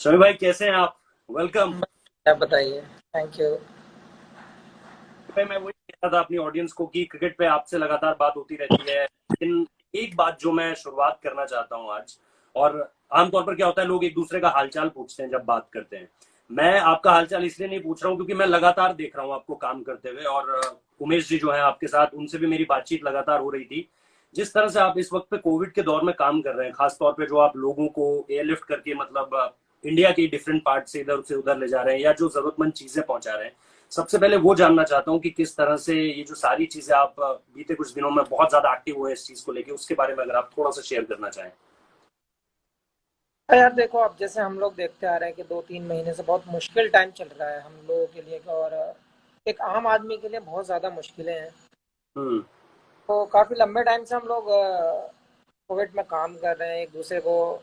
शमी भाई कैसे हैं आप? वेलकम। आप बताइए। Thank you. भाई मैं वही कह रहा था अपनी ऑडियंस को कि क्रिकेट पे आपसे लगातार बात होती रहती है, लेकिन एक बात जो मैं शुरुआत करना चाहता हूं आज। और आमतौर पर क्या होता है, लोग एक दूसरे का हालचाल पूछते हैं जब बात करते हैं। मैं आपका हालचाल इसलिए नहीं पूछ रहा हूँ क्योंकि मैं लगातार देख रहा हूँ आपको काम करते हुए, और उमेश जी जो है आपके साथ, उनसे भी मेरी बातचीत लगातार हो रही थी। जिस तरह से आप इस वक्त पे कोविड के दौर में काम कर रहे हैं, खासतौर पे जो आप लोगों को एयरलिफ्ट करके मतलब इंडिया के डिफरेंट पार्ट से उधर ले जा रहे हैं या जो जरूरतमंद चीजें पहुंचा रहे हैं। सबसे पहले वो जानना चाहता हूँ कि किस तरह से ये जो सारी चीजें आप बीते कुछ दिनों में बहुत ज्यादा एक्टिव हुए इस चीज को लेके, उसके बारे में अगर आप थोड़ा सा शेयर करना चाहें। यार देखो, अब जैसे हम लोग देखते आ रहे हैं कि 2-3 महीने से बहुत मुश्किल टाइम चल रहा है हम लोगों के लिए, और एक आम आदमी के लिए बहुत ज़्यादा मुश्किलें हैं। हम्म। तो काफ़ी लंबे टाइम से हम लोग कोविड में काम कर रहे हैं एक दूसरे को।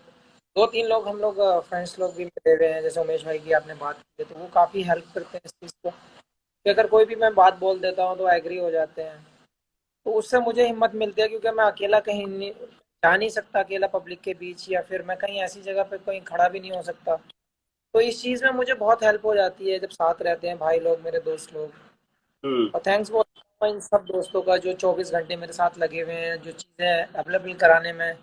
2-3 लोग हम लोग फ्रेंड्स लोग भी मिले हुए हैं, जैसे उमेश भाई की आपने बात की, तो वो काफ़ी हेल्प करते हैं इस चीज़ को कि अगर कोई भी मैं बात बोल देता हूँ तो एग्री हो जाते हैं। तो उससे मुझे हिम्मत मिलती है, क्योंकि मैं अकेला कहीं नहीं जा नहीं सकता, अकेला पब्लिक के बीच, या फिर मैं कहीं ऐसी जगह पे कहीं खड़ा भी नहीं हो सकता। तो इस चीज़ में मुझे बहुत हेल्प हो जाती है जब साथ रहते हैं भाई लोग, मेरे दोस्त लोग। हम्म। और थैंक्स बोलता हूँ इन सब दोस्तों का जो 24 घंटे मेरे साथ लगे हुए हैं, जो चीज़ें अवेलेबल कराने में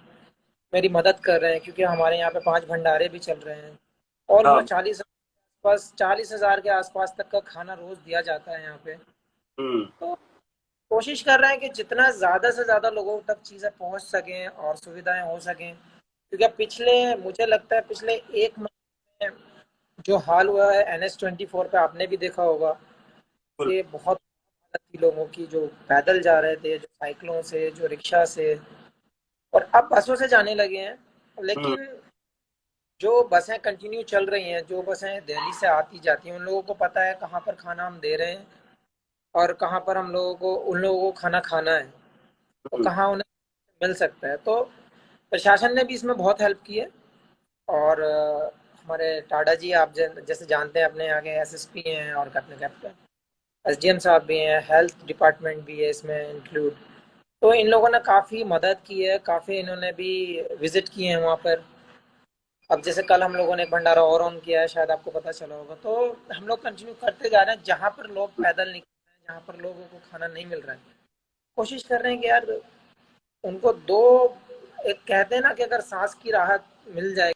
मेरी मदद कर रहे हैं, क्योंकि हमारे यहाँ पे 5 भंडारे भी चल रहे हैं। हाँ। ऑलमोस्ट 40,000 के आसपास तक का खाना रोज दिया जाता है यहाँ पे। हम्म। तो कोशिश कर रहे हैं कि जितना ज़्यादा से ज़्यादा लोगों तक चीज़ें पहुँच सकें और सुविधाएं हो सकें, क्योंकि अब पिछले, मुझे लगता है पिछले 1 महीने में जो हाल हुआ है NH24 पे, आपने भी देखा होगा बिल्कुल। कि बहुत हालत थी लोगों की, जो पैदल जा रहे थे, जो साइकिलों से, जो रिक्शा से, और अब बसों से जाने लगे हैं। हम्म। लेकिन जो बसें कंटिन्यू चल रही हैं, जो बसें दिल्ली से आती जाती हैं, उन लोगों को पता है कहाँ पर खाना हम दे रहे हैं और कहाँ पर हम लोगों को, उन लोगों को खाना खाना है, तो हम्म। कहाँ उन्हें मिल सकता है। तो प्रशासन ने भी इसमें बहुत हेल्प की है। और हमारे टाडा जी, आप जैसे जानते हैं, अपने यहाँ के SSP हैं और अपने कैप्टन SDM साहब भी हैं, हेल्थ डिपार्टमेंट भी है इसमें इंक्लूड। तो इन लोगों ने काफ़ी मदद की है, काफ़ी इन्होंने भी विजिट किए हैं वहाँ पर। अब जैसे कल हम लोगों ने एक भंडारा और ऑन किया है, शायद आपको पता चला होगा। तो हम लोग कंटिन्यू करते जा रहे हैं, जहाँ पर लोग पैदल निकल रहे हैं, जहाँ पर लोगों को खाना नहीं मिल रहा है, कोशिश कर रहे हैं कि यार उनको दो, एक कहते हैं ना कि अगर सांस की राहत मिल जाए।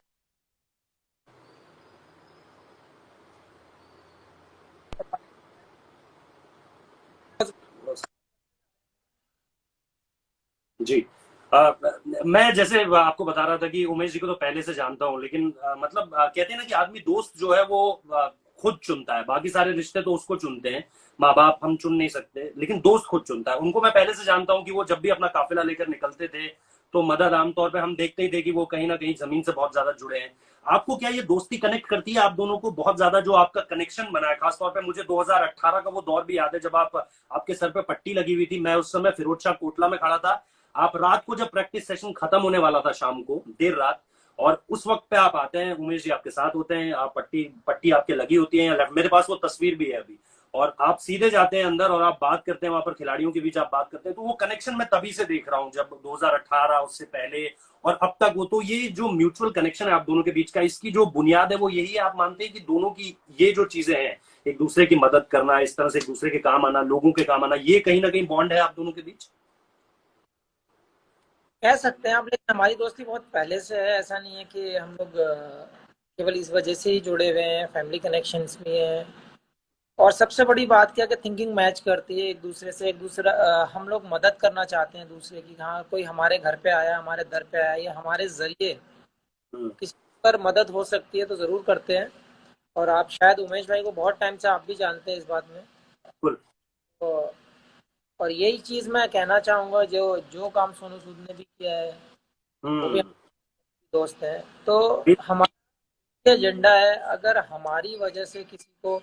जी। मैं जैसे आपको बता रहा था कि उमेश जी को तो पहले से जानता हूँ, लेकिन मतलब कहते हैं ना कि आदमी दोस्त जो है वो खुद चुनता है, बाकी सारे रिश्ते तो उसको चुनते हैं। माँ बाप हम चुन नहीं सकते, लेकिन दोस्त खुद चुनता है। उनको मैं पहले से जानता हूँ कि वो जब भी अपना काफिला लेकर निकलते थे तो मदद आमतौर पे हम देखते ही थे कि वो कहीं ना कहीं जमीन से बहुत ज्यादा जुड़े हैं। आपको क्या ये दोस्ती कनेक्ट करती है आप दोनों को बहुत ज्यादा, जो आपका कनेक्शन बना है? खासतौर पे मुझे 2018 का वो दौर भी याद है जब आपके सर पे पट्टी लगी हुई थी। मैं उस समय फिरोज शाह कोटला में खड़ा था। आप रात को जब प्रैक्टिस सेशन खत्म होने वाला था, शाम को देर रात, और उस वक्त पे आप आते हैं, उमेश जी आपके साथ होते हैं, आप पट्टी पट्टी आपके लगी होती है, मेरे पास वो तस्वीर भी है अभी, और आप सीधे जाते हैं अंदर और आप बात करते हैं वहां पर, खिलाड़ियों के बीच आप बात करते हैं। तो वो कनेक्शन मैं तभी से देख रहा हूँ, जब 2018 उससे पहले और अब तक। वो तो ये जो म्यूचुअल कनेक्शन है आप दोनों के बीच का, इसकी जो बुनियाद है वो यही है। आप मानते हैं कि दोनों की ये जो चीजें हैं, एक दूसरे की मदद करना, इस तरह से एक दूसरे के काम आना, लोगों के काम आना, ये कहीं ना कहीं बॉन्ड है आप दोनों के बीच? कह सकते हैं आप, लेकिन हमारी दोस्ती बहुत पहले से है। ऐसा नहीं है कि हम लोग केवल इस वजह से ही जुड़े हुए हैं, फैमिली कनेक्शंस भी हैं। और सबसे बड़ी बात क्या है कि थिंकिंग मैच करती है एक दूसरे से। एक दूसरा हम लोग मदद करना चाहते हैं दूसरे की। हाँ, कोई हमारे घर पे आया, हमारे दर पे आया, या हमारे जरिए हम्म। किसी पर मदद हो सकती है, तो ज़रूर करते हैं। और आप शायद उमेश भाई को बहुत टाइम से आप भी जानते हैं इस बात में। बिल्कुल। तो और यही चीज़ मैं कहना चाहूँगा, जो जो काम सोनू सूद ने भी किया है, वो भी हम्म। हमारे दोस्त हैं। तो हमारा एजेंडा है, अगर हमारी वजह से किसी को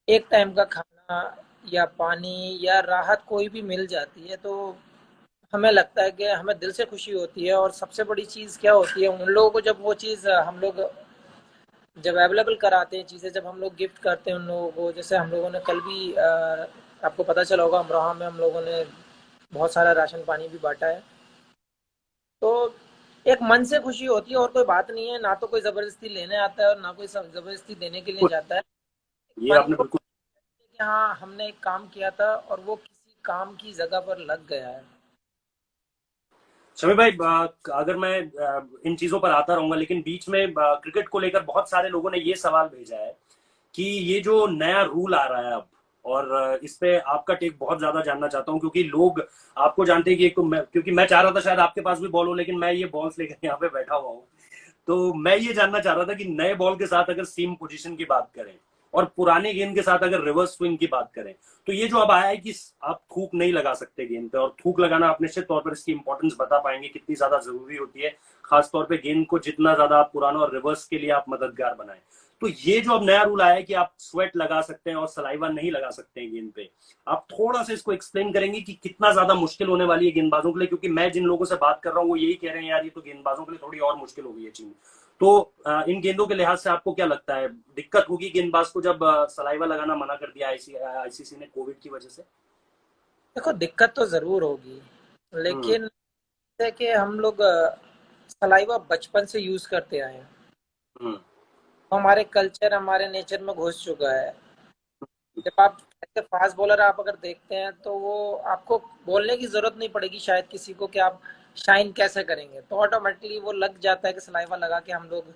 एक टाइम का खाना या पानी या राहत कोई भी मिल जाती है, तो हमें लगता है कि हमें दिल से खुशी होती है। और सबसे बड़ी चीज़ क्या होती है, उन लोगों को जब वो चीज़ हम लोग जब अवेलेबल कराते हैं चीज़ें, जब हम लोग गिफ्ट करते हैं उन लोगों को। जैसे हम लोगों ने कल भी आपको पता चला होगा, अमरोहा में हम लोगों ने बहुत सारा राशन पानी भी बांटा है। तो एक मन से खुशी होती है और कोई बात नहीं है, ना तो कोई जबरदस्ती लेने आता है और ना कोई जबरदस्ती देने के लिए जाता है। ये मन आपने को बिल्कुल। कि हाँ हमने एक काम किया था और वो किसी काम की जगह पर लग गया है। शमी भाई, अगर मैं इन चीजों पर आता रहूंगा, लेकिन बीच में क्रिकेट को लेकर बहुत सारे लोगों ने ये सवाल भेजा है कि ये जो नया रूल आ रहा है अब, और इस पे आपका टेक बहुत ज्यादा जानना चाहता हूँ, क्योंकि लोग आपको जानते हैं कि एक तो क्योंकि मैं चाह रहा था शायद आपके पास भी बॉल हो, लेकिन मैं ये बॉल्स लेकर यहाँ पे बैठा हुआ हूँ। तो मैं ये जानना चाह रहा था कि नए बॉल के साथ अगर सीम पोजीशन की बात करें और पुराने गेंद के साथ अगर रिवर्स स्विंग की बात करें, तो ये जो अब आया है कि आप थूक नहीं लगा सकते गेंद पे, और थूक लगाना आप निश्चित तौर पर इसकी इंपॉर्टेंस बता पाएंगे कितनी ज्यादा जरूरी होती है, खासतौर पर गेंद को जितना ज्यादा आप पुराना और रिवर्स के लिए आप मददगार बनाए। तो ये जो अब नया रूल आया है कि आप स्वेट लगा सकते हैं और सलाइवा नहीं लगा सकते हैं गेंद पे, आप थोड़ा सा इसको एक्सप्लेन करेंगे कि कितना ज्यादा मुश्किल होने वाली है गेंदबाजों के लिए, क्योंकि मैं जिन लोगों से बात कर रहा हूँ वो यही कह रहे हैं यार ये तो गेंदबाजों के लिए थोड़ी और मुश्किल हो गई है चीज। तो इन गेंदों के लिहाज से आपको क्या लगता है, दिक्कत होगी गेंदबाज को जब सलाइवा लगाना मना कर दिया आईसीसी ने कोविड की वजह से? देखो दिक्कत तो जरूर होगी, हम्म। लेकिन जैसे कि हम लोग सलाइवा बचपन से यूज करते आए हैं, हम्म। तो हमारे कल्चर हमारे नेचर में घुस चुका है। जब आप ऐसे फास्ट बॉलर आप अगर देखते हैं तो वो आपको बोलने की जरूरत नहीं पड़ेगी शायद किसी को कि आप शाइन कैसे करेंगे, तो ऑटोमेटिकली वो लग जाता है कि सलाइवा लगा के हम लोग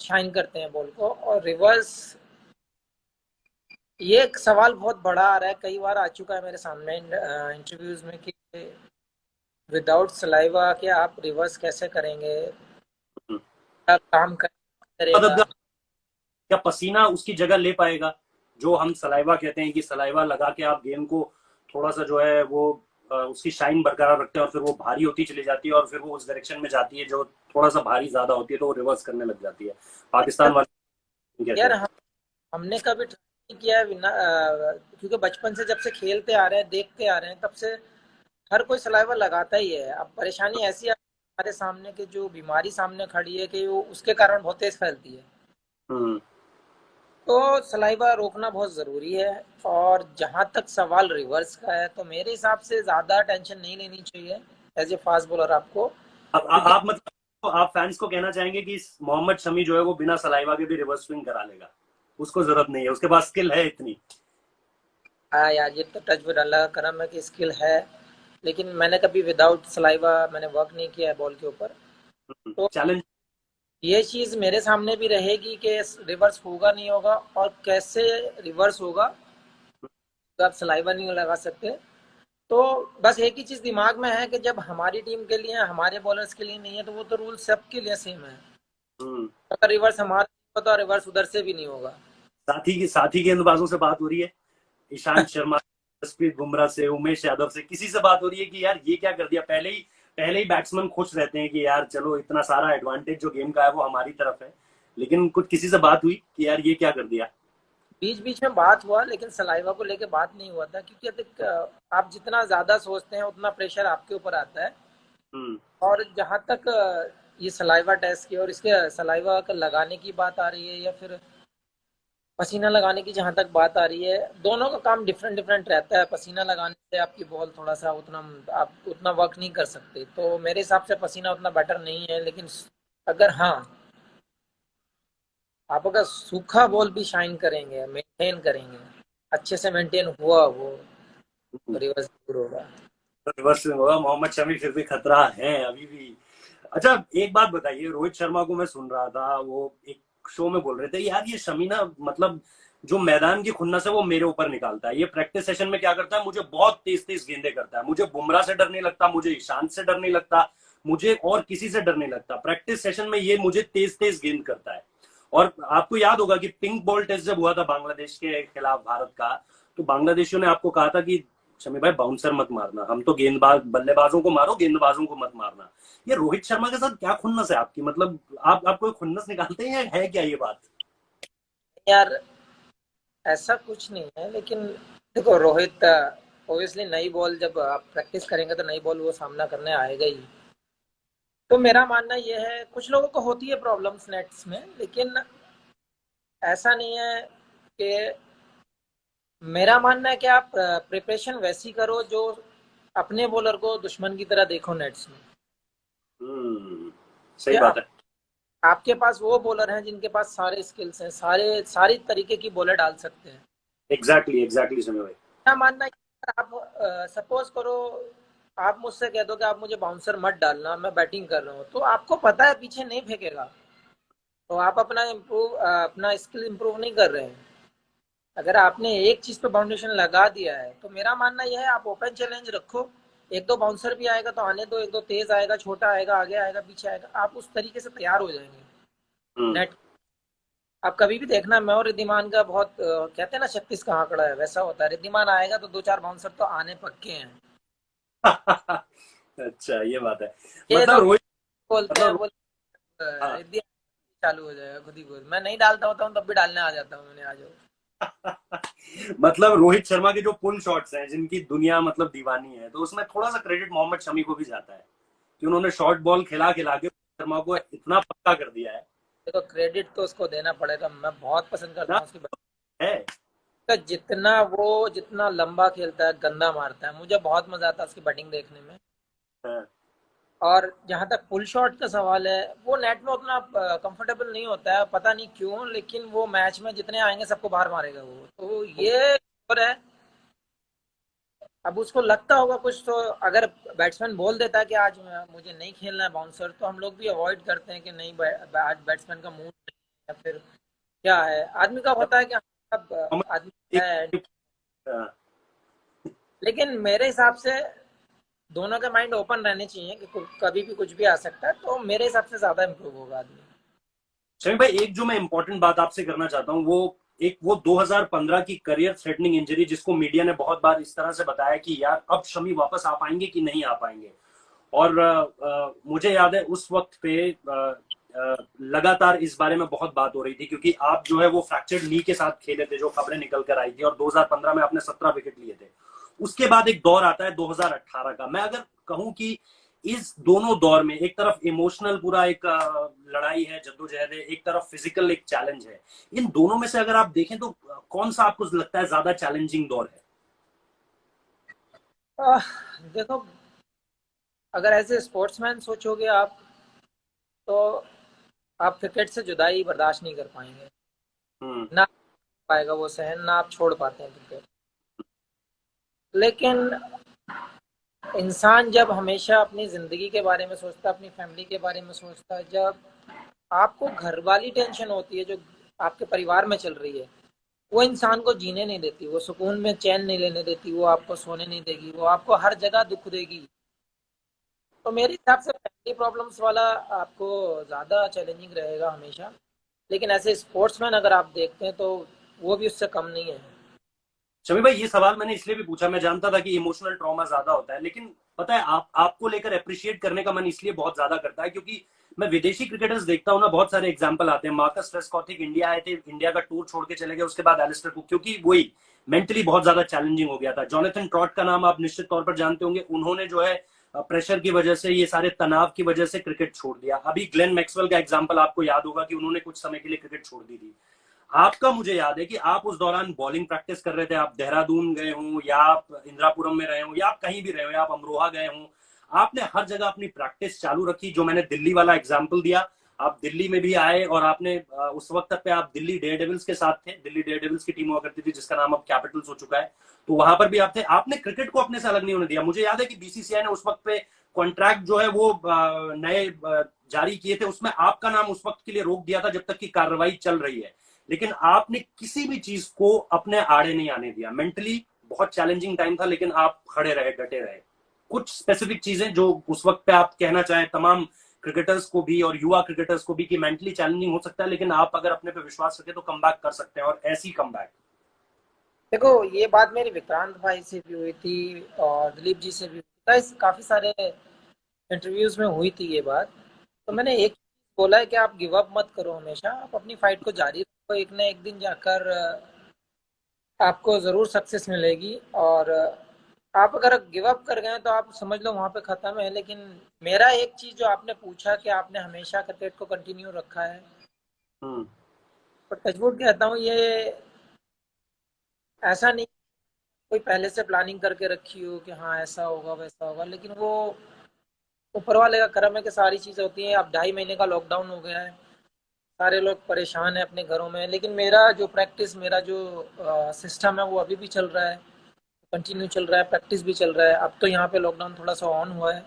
शाइन करते हैं बॉल को। और रिवर्स, ये एक सवाल बहुत बड़ा आ रहा है, कई बार आ चुका है मेरे सामने इंटरव्यूज में कि विदाउट सलाइवा के आप रिवर्स कैसे करेंगे, हम्म। क्या काम करेगा। मददगार, क्या पसीना उसकी जगह ले पाएगा? जो हम सलाइवा कहते हैं कि सलाइवा लगा के आप गेंद को थोड़ा सा जो है वो उसकी शाइन बरकरार रखते हैं, और फिर वो भारी होती चली जाती है और फिर वो उस डायरेक्शन में जाती है जो थोड़ा सा भारी ज्यादा होती है, तो वो रिवर्स करने लग जाती है। पाकिस्तान वाले कहते यार हैं। हमने कभी ट्राई नहीं किया है बिना क्योंकि बचपन से जब से खेलते आ रहे हैं देखते आ रहे हैं तब से हर कोई सलाइवा लगाता ही है। अब परेशानी ऐसी है हमारे सामने कि जो बीमारी सामने खड़ी है कि वो उसके कारण बहुत तेज फैलती है, हम्म। तो सलाइवा रोकना बहुत ज़रूरी है। और जहाँ तक सवाल रिवर्स का है तो मेरे हिसाब से ज़्यादा टेंशन नहीं लेनी चाहिए एज ए फास्ट बॉलर आपको, क्योंकि आप मतलब तो आप फैंस को कहना चाहेंगे कि मोहम्मद शमी जो है वो बिना सलाइवा के भी रिवर्स स्विंग करा लेगा, उसको जरूरत नहीं है, उसके पास स्किल है इतनी? हाँ यार ये तो टच वुड अल्लाह का करम है कि स्किल है, लेकिन मैंने कभी विदाउट सलाइवा मैंने वर्क नहीं किया है बॉल के ऊपर। तो चैलेंज। ये चीज़ मेरे सामने भी रहेगी कि रिवर्स होगा नहीं होगा और कैसे रिवर्स होगा तो आप सलाइवा नहीं लगा सकते। तो बस एक ही चीज़ दिमाग में है कि जब हमारी टीम के लिए हमारे बॉलर्स के लिए नहीं है तो वो तो रूल सबके लिए सेम है। अगर रिवर्स हमारा होगा तो रिवर्स उधर से भी नहीं होगा। साथी गेंदबाजों से बात हो रही है, ईशांत शर्मा, जसप्रीत बुमराह से, उमेश यादव से, किसी से बात हो रही है कि यार ये क्या कर दिया? पहले ही बैट्समैन खुश रहते हैं कि यार चलो इतना सारा एडवांटेज जो गेम का है वो हमारी तरफ है, लेकिन कुछ किसी से बात हुई कि यार ये क्या कर दिया? बीच बीच में बात हुआ लेकिन सलाइवा को लेके बात नहीं हुआ था, क्योंकि अधिक आप जितना ज़्यादा सोचते हैं उतना प्रेशर आपके ऊपर आता है। हम्म। और जहाँ तक ये सलाइवा टेस्ट की और इसके सलाइवा का लगाने की बात आ रही है या फिर पसीना लगाने की जहाँ तक बात आ रही है, दोनों का काम डिफरेंट डिफरेंट रहता है। पसीना लगाने से आपकी बॉल थोड़ा सा उतना आप उतना वर्क नहीं कर सकते, तो मेरे हिसाब से पसीना उतना बेटर नहीं है। लेकिन अगर हाँ आप अगर सूखा बॉल भी शाइन करेंगे मेंटेन करेंगे अच्छे से मेंटेन हुआ वो, तो रिवर्स जरूर होगा। रिवर्स में होगा मोहम्मद शमी, फिर भी खतरा है अभी भी। अच्छा, एक बात बताइए, रोहित शर्मा को मैं सुन रहा था, वो एक शो में बोल रहे थे यार ये शमी ना, मतलब जो मैदान की खुन्नस है वो मेरे ऊपर निकालता है, ये प्रैक्टिस सेशन में क्या करता है, मुझे बहुत तेज तेज गेंदे करता है, मुझे बुमराह से डर नहीं लगता, मुझे ईशांत से डर नहीं लगता, मुझे और किसी से डर नहीं लगता, प्रैक्टिस सेशन में ये मुझे तेज तेज गेंद करता है। और आपको याद होगा कि पिंक बॉल टेस्ट जब हुआ था बांग्लादेश के खिलाफ भारत का, तो बांग्लादेशियों ने आपको कहा था कि शमी भाई बाउंसर मत मारना, हम तो गेंदबाज बल्लेबाजों को मारो, गेंदबाजों को मत मारना। ये रोहित शर्मा के साथ क्या खुन्नस है आपकी, मतलब आप कोई खुन्नस निकालते हैं या है क्या ये बात? यार ऐसा कुछ नहीं है, लेकिन देखो रोहित ओब्वियसली नई बॉल जब आप प्रैक्टिस करेंगे तो नई बॉल वो सामना करने आएगा ही। तो मेरा मानना ये है कुछ लोगों को होती है प्रॉब्लम्स नेट्स में, लेकिन ऐसा नहीं है कि मेरा मानना है कि आप प्रिपरेशन वैसी करो जो अपने बॉलर को दुश्मन की तरह देखो नेट्स में। सही बात है। आपके पास वो बॉलर हैं जिनके पास सारे स्किल्स हैं, सारी तरीके की बॉलर डाल सकते हैं। एग्जैक्टली एग्जैक्टली समय भाई। क्या मानना है कि आप सपोज करो, आप मुझसे कह दो कि आप मुझे बाउंसर मत डालना, मैं बैटिंग कर रहा हूँ, तो आपको पता है पीछे नहीं फेंकेगा, तो आप अपना स्किल इम्प्रूव नहीं कर रहे हैं। अगर आपने एक चीज पे फाउंडेशन लगा दिया है तो मेरा मानना यह है आप ओपन चैलेंज रखो। एक दो बाउंसर भी आएगा तो आने दो, एक दो तेज आएगा, छोटा आएगा, आगे आएगा, पीछे आएगा, आप उस तरीके से तैयार हो जाएंगे। हम्म। नेट आप कभी भी देखना, मैं और रिद्धिमान का बहुत कहते हैं ना 36 का आंकड़ा है, वैसा होता है। रिद्धिमान आएगा तो दो चार बाउंसर तो आने पक्के हैं। अच्छा ये बात है। ये मतलब लोग रोहित, बोलते हैं, मतलब बोल हाँ। रिद्धि चालू हो जाएगा खुद ही खुद, मैं नहीं डालता होता हूँ तब भी डालने आ जाता हूँ, मैंने आ जाओ। मतलब रोहित शर्मा के जो पुल शॉट्स हैं जिनकी दुनिया मतलब दीवानी है, तो उसमें थोड़ा सा क्रेडिट मोहम्मद शमी को भी जाता है कि उन्होंने शॉर्ट बॉल खिला खिला के शर्मा को इतना पक्का कर दिया है देखो क्रेडिट तो उसको देना पड़ेगा, मैं बहुत पसंद करता ना। हूँ उसकी है। का जितना लंबा खेलता है, गंदा मारता है, मुझे बहुत मजा आता है उसकी बैटिंग देखने में। हाँ। और जहां तक पुल शॉट का सवाल है, वो नेट में उतना कंफर्टेबल नहीं होता है, पता नहीं क्यों, लेकिन वो मैच में जितने आएंगे सबको बाहर मारेगा वो, तो ये और है। अब उसको लगता होगा कुछ, तो अगर बैट्समैन बोल देता है कि आज मुझे नहीं खेलना है बाउंसर, तो हम लोग भी अवॉइड करते हैं कि नहीं, आज बैट्समैन का मूड नहीं है, या फिर क्या है, आदमी का होता है कि हाँ, अब आदमी एक, है। हाँ, लेकिन मेरे हिसाब से दोनों के माइंड ओपन रहने चाहिए कि कभी भी कुछ भी आ सकता है, तो मेरे हिसाब से ज्यादा इम्प्रूव होगा आदमी। शमी भाई एक जो मैं इंपॉर्टेंट बात आपसे करना चाहता हूँ वो, एक वो 2015 की करियर थ्रेटनिंग इंजरी जिसको मीडिया ने बहुत बार इस तरह से बताया कि यार अब शमी वापस आ पाएंगे कि नहीं आ पाएंगे। और मुझे याद है उस वक्त पे लगातार इस बारे में बहुत बात हो रही थी क्योंकि आप जो है वो फ्रैक्चर्ड नी के साथ खेले थे, जो खबरें निकल कर आई थी, और 2015 में आपने 17 विकेट लिए थे। उसके बाद एक दौर आता है 2018 का। मैं अगर कहूं कि इस दोनों दौर में एक तरफ इमोशनल पूरा एक लड़ाई है, जद्दोजहद है, एक तरफ फिजिकल एक चैलेंज है, इन दोनों में से अगर आप देखें तो कौन सा आपको लगता है ज्यादा चैलेंजिंग दौर है? आह, देखो, अगर ऐसे स्पोर्ट्समैन सोचोगे आप, तो आप क्रिकेट से जुदाई बर्दाश्त नहीं कर पाएंगे, हम्म। ना पाएगा वो सहन, ना आप छोड़ पाते हैं क्रिकेट। लेकिन इंसान जब हमेशा अपनी जिंदगी के बारे में सोचता है, अपनी फैमिली के बारे में सोचता है, जब आपको घर वाली टेंशन होती है जो आपके परिवार में चल रही है, वो इंसान को जीने नहीं देती, वो सुकून में चैन नहीं लेने देती, वो आपको सोने नहीं देगी, वो आपको हर जगह दुख देगी। तो मेरे हिसाब से फैमिली प्रॉब्लम्स वाला आपको ज़्यादा चैलेंजिंग रहेगा हमेशा। लेकिन ऐसे स्पोर्ट्समैन अगर आप देखते हैं तो वो भी उससे कम नहीं है। शमी भाई ये सवाल मैंने इसलिए भी पूछा, मैं जानता था कि इमोशनल ट्रॉमा ज्यादा होता है, लेकिन पता है आपको लेकर अप्रिशिएट करने का मन इसलिए बहुत ज्यादा करता है क्योंकि मैं विदेशी क्रिकेटर्स देखता हूँ ना, बहुत सारे एग्जांपल आते हैं। मार्कस ट्रेस्कॉथिक इंडिया आए थे, इंडिया का टूर छोड़ के चले गए, उसके बाद एलिस्टर कुक, क्योंकि वही मेंटली बहुत ज्यादा चैलेंजिंग हो गया था। जॉनथन ट्रॉट का नाम आप निश्चित तौर पर जानते होंगे, उन्होंने जो है प्रेशर की वजह से, ये सारे तनाव की वजह से क्रिकेट छोड़ दिया। अभी ग्लेन मैक्सवेल का एग्जाम्पल आपको याद होगा कि उन्होंने कुछ समय के लिए क्रिकेट छोड़ दी थी। आपका मुझे याद है कि आप उस दौरान बॉलिंग प्रैक्टिस कर रहे थे, आप देहरादून गए हों या आप इंदिरापुरम में रहे हों या आप कहीं भी रहे हो या आप अमरोहा गए हों, आपने हर जगह अपनी प्रैक्टिस चालू रखी। जो मैंने दिल्ली वाला एग्जाम्पल दिया, आप दिल्ली में भी आए और आपने उस वक्त तक पे आप दिल्ली डेयर डेविल्स के साथ थे, दिल्ली डेयर डेविल्स की टीम हुआ करती थी जिसका नाम अब कैपिटल्स हो चुका है, तो वहां पर भी आप थे। आपने क्रिकेट को अपने से अलग नहीं होने दिया। मुझे याद है कि बीसीसीआई ने उस वक्त पे कॉन्ट्रैक्ट जो है वो नए जारी किए थे, उसमें आपका नाम उस वक्त के लिए रोक दिया था जब तक की कार्रवाई चल रही है, लेकिन आपने किसी भी चीज को अपने आड़े नहीं आने दिया। मेंटली बहुत चैलेंजिंग टाइम था, लेकिन आप खड़े रहे, डटे रहे। कुछ स्पेसिफिक चीजें जो उस वक्त पे आप कहना चाहें तमाम क्रिकेटर्स को भी और युवा क्रिकेटर्स को भी कि मेंटली चैलेंजिंग हो सकता है, लेकिन आप अगर अपने पे विश्वास रखें तो कम कर सकते हैं, और ऐसी कम। देखो, ये बात मेरी विक्रांत भाई से भी हुई थी और दिलीप जी से भी हुई थी, काफी सारे इंटरव्यूज में हुई थी ये बात। तो मैंने एक चीज बोला है कि आप गिव अप मत करो, हमेशा आप अपनी फाइट को जारी रखो, एक ना एक दिन जाकर आपको ज़रूर सक्सेस मिलेगी। और आप अगर गिव अप कर गए तो आप समझ लो वहाँ पे ख़त्म है। लेकिन मेरा एक चीज़ जो आपने पूछा कि आपने हमेशा क्रिकेट को कंटिन्यू रखा है, हम्म। पर टचवुड कहता हूँ, ये ऐसा नहीं कोई पहले से प्लानिंग करके रखी हो कि हाँ ऐसा होगा वैसा होगा, लेकिन वो ऊपर वाले का करम है कि सारी चीज़ें होती हैं। अब 2.5 महीने का लॉकडाउन हो गया है, सारे लोग परेशान हैं अपने घरों में, लेकिन मेरा जो प्रैक्टिस, मेरा जो सिस्टम है वो अभी भी चल रहा है, कंटिन्यू चल रहा है, प्रैक्टिस भी चल रहा है। अब तो यहाँ पे लॉकडाउन थोड़ा सा ऑन हुआ है,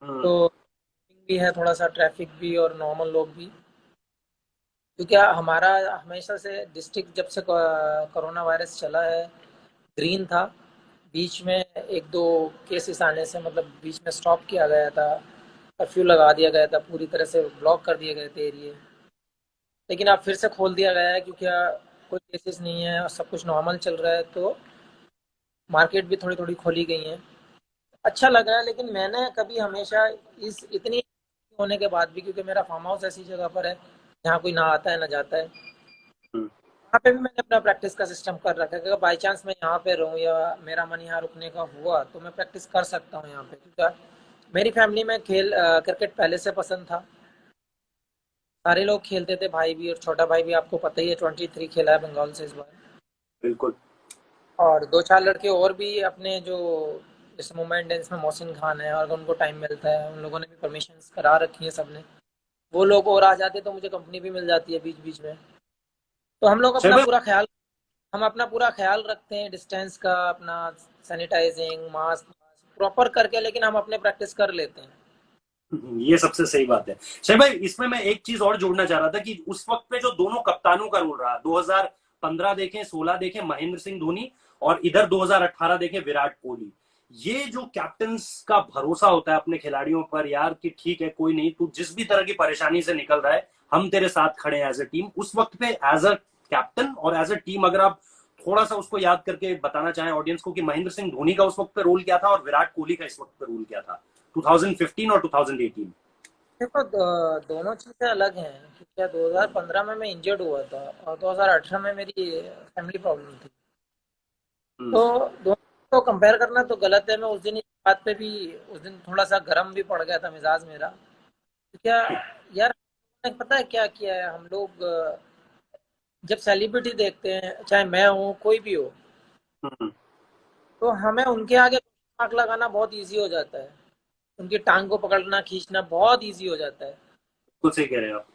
हम्म। तो भी है थोड़ा सा, ट्रैफिक भी और नॉर्मल लोग भी, क्योंकि हमारा हमेशा से डिस्ट्रिक्ट जब से कोरोना वायरस चला है ग्रीन था। बीच में एक दो केसेस आने से मतलब बीच में स्टॉप किया गया था, कर्फ्यू लगा दिया गया था, पूरी तरह से ब्लॉक कर दिए गए थे एरिए। लेकिन अब फिर से खोल दिया गया है, क्योंकि कोई केसेस नहीं है और सब कुछ नॉर्मल चल रहा है, तो मार्केट भी थोड़ी थोड़ी खोली गई है। अच्छा लग रहा है। लेकिन मैंने कभी हमेशा इस इतनी होने के बाद भी, क्योंकि मेरा फार्म हाउस ऐसी जगह पर है जहाँ कोई ना आता है ना जाता है, हम्म। यहाँ पे भी मैंने अपना प्रैक्टिस का सिस्टम कर रखा है कि अगर बाई चांस मैं यहाँ पे रहूँ या मेरा मन यहाँ रुकने का हुआ तो मैं प्रैक्टिस कर सकता हूँ यहाँ पे, क्योंकि मेरी फैमिली में क्रिकेट पहले से पसंद था। सारे लोग खेलते थे, भाई भी और छोटा भाई भी, आपको पता ही है 23 खेला है बंगाल से इस बार। बिल्कुल। और दो चार लड़के और भी अपने जो जैसे मोमेंट है, इसमें मोहसिन खान है, और अगर उनको टाइम मिलता है, उन लोगों ने भी परमिशन करा रखी है सबने, वो लोग और आ जाते तो मुझे कंपनी भी मिल जाती है बीच बीच में। तो हम लोग शैब अपना भाई, पूरा ख्याल हम अपना पूरा ख्याल रखते हैं डिस्टेंस का, अपना सैनिटाइजिंग, मास्क प्रॉपर करके, लेकिन हम अपने प्रैक्टिस कर लेते हैं। ये सबसे सही बात है। शैब भाई, इसमें मैं एक चीज और जोड़ना चाह रहा था कि उस वक्त पे जो दोनों कप्तानों का रोल रहा, 2015 देखें, 16 देखें महेंद्र सिंह धोनी, और इधर 2018 देखें विराट कोहली। ये जो कैप्टन का भरोसा होता है अपने खिलाड़ियों पर यार, कि ठीक है कोई नहीं, तू जिस भी तरह की परेशानी से निकल रहा है, हम तेरे साथ खड़े हैं एज ए टीम। उस वक्त पे एज अ कैप्टन और एज अ टीम, अगर आप थोड़ा सा उसको याद करके बताना चाहें ऑडियंस को कि महेंद्र सिंह धोनी का उस वक्त पे रोल क्या था और विराट कोहली का इस वक्त पे रोल क्या था, 2015 और 2018। देखो, दोनों चीज़ें अलग हैं, क्योंकि 2015 में मैं इंजर्ड हुआ था और 2018 में मेरी फैमिली प्रॉब्लम थी। हम्म। तो दोनों को कंपेयर करना तो गलत है। मैं उस दिन इस बात पे भी, उस दिन थोड़ा सा गर्म भी पड़ गया था मिजाज मेरा। तो क्या यार, पता है क्या किया है हम लोग, जब सेलिब्रिटी देखते हैं, चाहे मैं हूँ कोई भी हो, हम्म। तो हमें उनके आगे आंख लगाना बहुत इजी हो जाता है, उनकी टांग को पकड़ना खींचना बहुत इजी हो जाता है। बिल्कुल सही कह रहे हैं आप।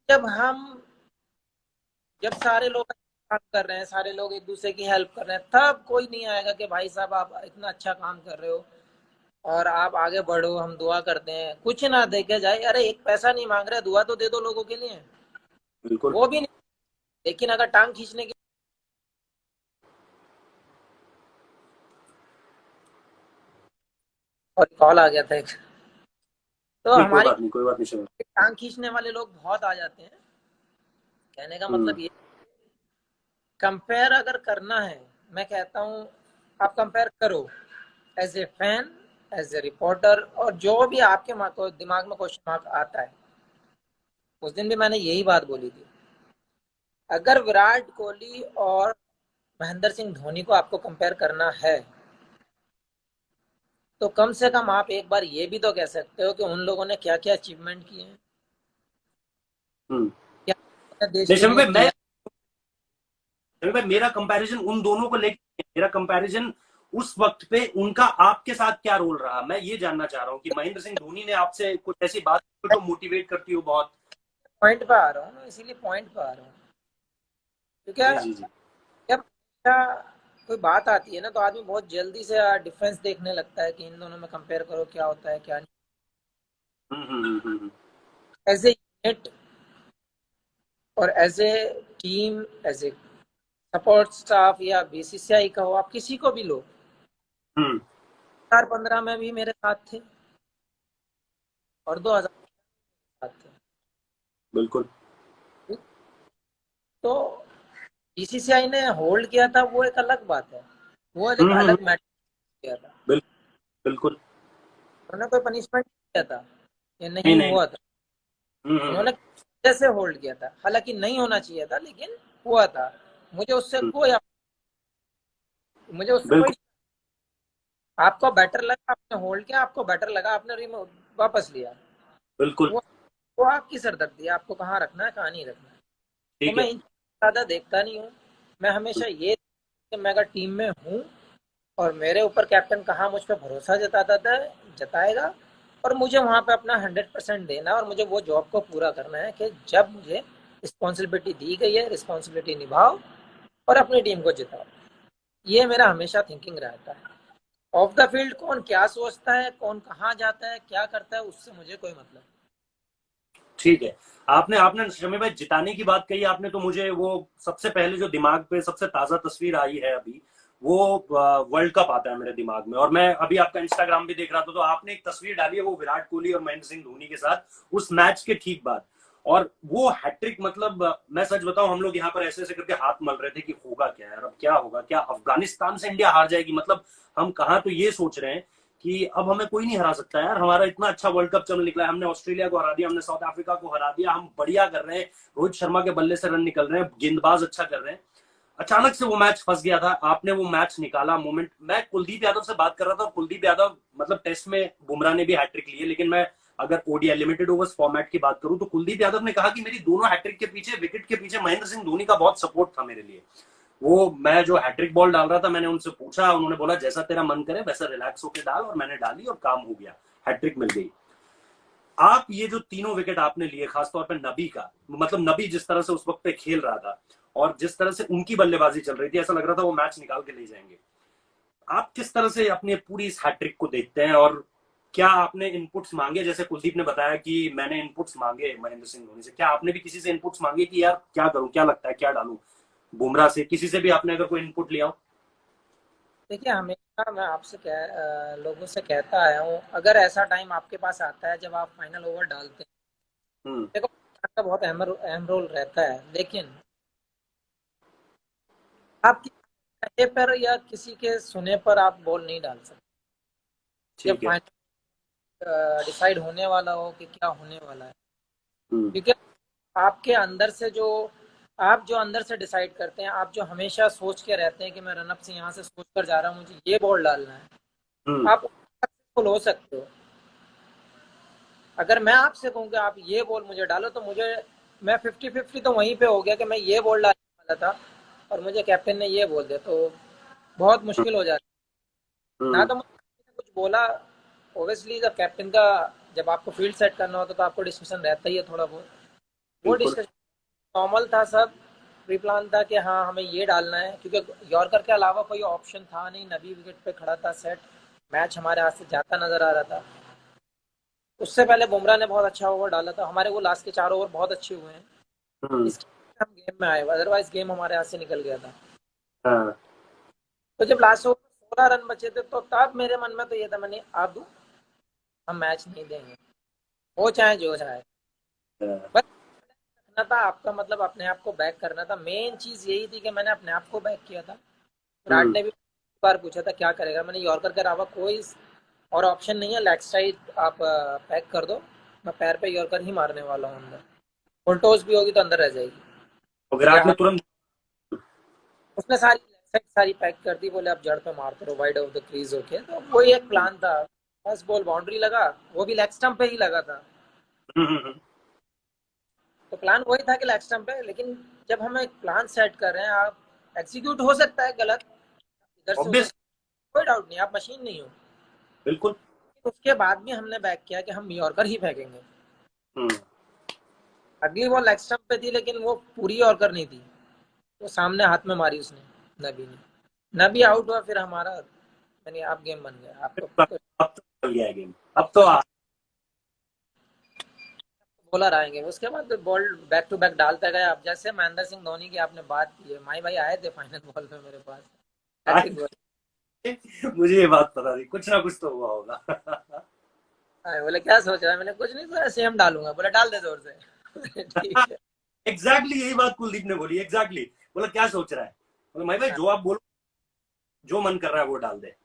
जब हम जब सारे लोग काम कर रहे हैं, सारे लोग एक दूसरे की हेल्प कर रहे हैं, तब कोई नहीं आएगा कि भाई साहब आप इतना अच्छा काम कर रहे हो और आप आगे बढ़ो, हम दुआ करते हैं। कुछ ना देखे जाए, अरे एक पैसा नहीं मांग रहे, दुआ तो दे दो लोगों के लिए, बिल्कुल। वो भी नहीं। लेकिन अगर टांग खींचने की, और कॉल आ गया था एक, तो नहीं कोई हमारी बात नहीं, कोई बात नहीं शर्मा। टांग खींचने वाले लोग बहुत आ जाते हैं। कहने का हम्म। मतलब ये, कंपेयर अगर करना है, मैं कहता हूँ आप कंपेयर करो, as a fan, as a reporter, और जो भी आपके दिमाग में क्वेश्चन मार्क आता है। उस दिन भी मैंने यही बात बोली थी, अगर विराट कोहली और महेंद्र सिंह धोनी को आपको कंपेयर करना है, तो कम से कम आप एक बार ये भी तो कह सकते हो कि उन लोगों ने क्या क्या अचीवमेंट किए हैं, हम्म। क्या क्या देश नहीं के शर्मा लिए भाई, किया। शर्मा भाई, मेरा कंपैरिजन उन दोनों को लेकर, मेरा कंपैरिजन उस वक्त पे उनका आपके साथ क्या रोल रहा, मैं ये जानना चाह रहा हूँ कि महेंद्र सिंह धोनी ने आपसे कुछ ऐसी बात की जो मोटिवेट करती हो बहुत। पॉइंट पे आ रहा हूँ मैं, इसीलिए पॉइंट पे आ रहा हूँ, क्योंकि जी जी जी। जब कोई बात आती है ना, तो आदमी बहुत जल्दी से डिफरेंस देखने लगता है कि इन दोनों में कंपेयर करो क्या होता है क्या हम्म। नहीं। एज ए यूनिट और as a team, as a support staff, या बीसीसीआई का हो, आप किसी को भी लो, हम्म। 2015 में भी मेरे साथ थे और 2000 साथ थे। बिल्कुल। तो बीसीसीआई ने होल्ड किया था, वो एक अलग बात है, वो एक हम्म। अलग मैटर किया था। बिल, बिल्कुल। उन्होंने कोई पनिशमेंट किया था, ये नहीं नहीं नहीं। हुआ था। उन्होंने कैसे होल्ड किया था, हालांकि नहीं होना चाहिए था, लेकिन हुआ था। मुझे उससे हम्म, कोई मुझे उससे कोई, बिल्कुल। आपको बेटर लगा आपने होल्ड किया, आपको बेटर लगा आपने रिमूव वापस लिया, बिल्कुल। वो वो आपकी सरदर्दी है, आपको कहाँ रखना है कहाँ नहीं रखना है। तो ठीक मैं है। इन ज़्यादा देखता नहीं हूँ। मैं हमेशा ये कि मैं अगर टीम में हूँ और मेरे ऊपर कैप्टन कहाँ मुझ पर भरोसा जताता था, जताएगा, और मुझे वहां पे अपना 100% देना है और मुझे वो जॉब को पूरा करना है कि जब मुझे रिस्पॉन्सिबिलिटी दी गई है, रिस्पॉन्सिबिलिटी निभाओ और अपनी टीम को जिताओ। ये मेरा हमेशा थिंकिंग रहता है। ऑफ द फील्ड कौन क्या सोचता है, कौन कहाँ जाता है, क्या करता है, उससे मुझे कोई मतलब नहीं। ठीक है। आपने आपने शमी भाई जिताने की बात कही आपने, तो मुझे वो सबसे पहले जो दिमाग पे सबसे ताजा तस्वीर आई है अभी, वो वर्ल्ड कप आता है मेरे दिमाग में। और मैं अभी आपका इंस्टाग्राम भी देख रहा था, तो आपने एक तस्वीर डाली है वो विराट कोहली और महेंद्र सिंह धोनी के साथ उस मैच के ठीक बाद। और वो हैट्रिक, मतलब मैं सच बताऊं, हम लोग यहाँ पर ऐसे ऐसे करके हाथ मल रहे थे कि होगा क्या यार, अब क्या होगा, क्या अफगानिस्तान से इंडिया हार जाएगी, मतलब हम कहाँ तो ये सोच रहे हैं कि अब हमें कोई नहीं हरा सकता यार, हमारा इतना अच्छा वर्ल्ड कप चल निकला है, हमने ऑस्ट्रेलिया को हरा दिया, हमने साउथ अफ्रीका को हरा दिया, हम बढ़िया कर रहे हैं, रोहित शर्मा के बल्ले से रन निकल रहे हैं, गेंदबाज अच्छा कर रहे हैं। अचानक से वो मैच फंस गया था, आपने वो मैच निकाला मोमेंट। मैं कुलदीप यादव से बात कर रहा था, और कुलदीप यादव मतलब टेस्ट में बुमराह ने भी हैट्रिक ली है, लेकिन मैं अगर ओडीआई लिमिटेड ओवर्स फॉर्मेट की बात करूं, तो कुलदीप यादव ने कहा कि मेरी दोनों हैट्रिक के पीछे, विकेट के पीछे महेंद्र सिंह धोनी का बहुत सपोर्ट था मेरे लिए। वो मैं जो हैट्रिक बॉल डाल रहा था, मैंने उनसे पूछा, उन्होंने बोला जैसा तेरा मन करे वैसा रिलैक्स होकर डाल, और मैंने डाली और काम हो गया, हैट्रिक मिल गई। आप ये जो तीनों विकेट आपने लिए, खासतौर पर नबी का, मतलब नबी जिस तरह से उस वक्त पे खेल रहा था और जिस तरह से उनकी बल्लेबाजी चल रही थी, ऐसा लग रहा था वो मैच निकाल के ले जाएंगे। आप किस तरह से अपनी पूरी इस हैट्रिक को देखते हैं, और क्या आपने इनपुट्स मांगे? जैसे कुलदीप ने बताया कि मैंने इनपुट्स मांगे महेंद्र सिंह धोनी से, क्या आपने भी किसी से इनपुट्स मांगे कि यार क्या करूं, क्या लगता है, क्या डालूं? बुमराह से, किसी से भी आपने अगर कोई इनपुट लिया हो? देखिए, हमेशा मैं आपसे लोगों से कहता आया हूँ, अगर ऐसा टाइम आपके पास आता है जब आप फाइनल ओवर डालते हैं, हम्म। देखो का बहुत अहम रोल रहता है, लेकिन आप किसी के कहे पर या किसी के सुने पर आप बॉल नहीं डाल सकते। जब ठीक है। फाइनल डिसाइड होने वाला हो कि क्या होने वाला है, हम्म। क्योंकि आपके अंदर से जो आप जो अंदर से डिसाइड करते हैं, आप जो हमेशा सोच के रहते हैं कि मैं रनअप से यहाँ से सोच कर जा रहा हूँ, मुझे ये बॉल डालना है, हम्म। आप सक्सेसफुल हो सकते हो। अगर मैं आपसे कहूँ कि आप ये बॉल मुझे डालो, तो मुझे मैं 50-50 तो वहीं पे हो गया कि मैं ये बॉल डालने वाला था और मुझे कैप्टन ने ये बोल दिया, तो बहुत मुश्किल हो जाता है। ना हम्म। तो मुझे कुछ बोला, ओब्वियसली जब कैप्टन का, जब आपको फील्ड सेट करना होता तो आपको डिस्कशन रहता ही है थोड़ा बहुत। वो बिल्कुल। डिस्कशन नॉर्मल था, सब प्री प्लान था कि हाँ हमें ये डालना है, क्योंकि यॉर्कर के अलावा कोई ऑप्शन था नहीं, नबी विकेट पे खड़ा था सेट, मैच हमारे हाथ से जाता नजर आ रहा था। उससे पहले बुमराह ने बहुत अच्छा ओवर डाला था, हमारे वो लास्ट के 4 ओवर बहुत अच्छे हुए हैं, हम्म। इसके लिए हम गेम में आए, अदरवाइज गेम हमारे हाथ से निकल गया था। हाँ। तो जब लास्ट ओवर 16 रन बचे थे, तो तब मेरे मन में तो ये था, मैंने अब हम मैच नहीं देंगे, वो चाहे जो चाहे। हाँ। बस रखना था आपका, मतलब अपने आप को बैक करना था, मेन चीज यही थी कि मैंने अपने आप को बैक किया था। विराट हम्म। ने भी बार पूछा था क्या करेगा, मैंने यॉर्कर के अलावा कोई और ऑप्शन नहीं है, लेग साइड आप पैक कर दो, मैं पैर पे यॉर्कर ही मारने वाला हूँ अंदर, फुल टॉस भी होगी तो अंदर रह जाएगी। तो या विराट ने तुरंत। उसने सारी लेग साइड सारी पैक कर दी, बोले आप जड़ पे मारते रहो वाइड ऑफ द क्रीज होके, तो वही एक प्लान था। बस बॉल बाउंड्री लगा, वो भी लेग स्टंप पे ही लगा था, हम्म। तो प्लान वही था कि लेग स्टंप पे, लेकिन जब हम एक प्लान सेट कर रहे हैं, आप एग्जीक्यूट हो सकता है गलत, इधर से उधर, ऑब्वियस। कोई डाउट नहीं, आप मशीन नहीं हो। बिल्कुल। उसके बाद भी हमने बैक किया कि हम यॉर्कर ही फेंकेंगे। हम्म। अगली बॉल लेग स्टंप पे थी, लेकिन वो पूरी यॉर्कर नहीं थी, वो सामने हाथ में मारी उसने, नबी ने। नबी आउट हुआ, फिर हमारा यानी आप गेम बन गया, आपको अब तो चल गया गेम, अब तो आपको बॉलर आएंगे। उसके बाद बॉल बैक टू बैक डालता गया। अब जैसे महेंद्र सिंह धोनी की आपने बात की है, माई भाई आए थे फाइनल बॉल में मेरे पास, हैट्रिक बॉल मुझे ये बात पता थी, कुछ ना कुछ तो हुआ होगा। आए, बोले क्या सोच रहा है, मैंने कुछ नहीं सोचा, सेम डालूंगा, बोले डाल दे जोर से ठीक है। एग्जैक्टली यही बात कुलदीप ने बोली, एग्जैक्टली। बोला क्या सोच रहा है? बोला भाई भाई, हाँ, जो आप बोलो, जो मन कर रहा है वो डाल दे।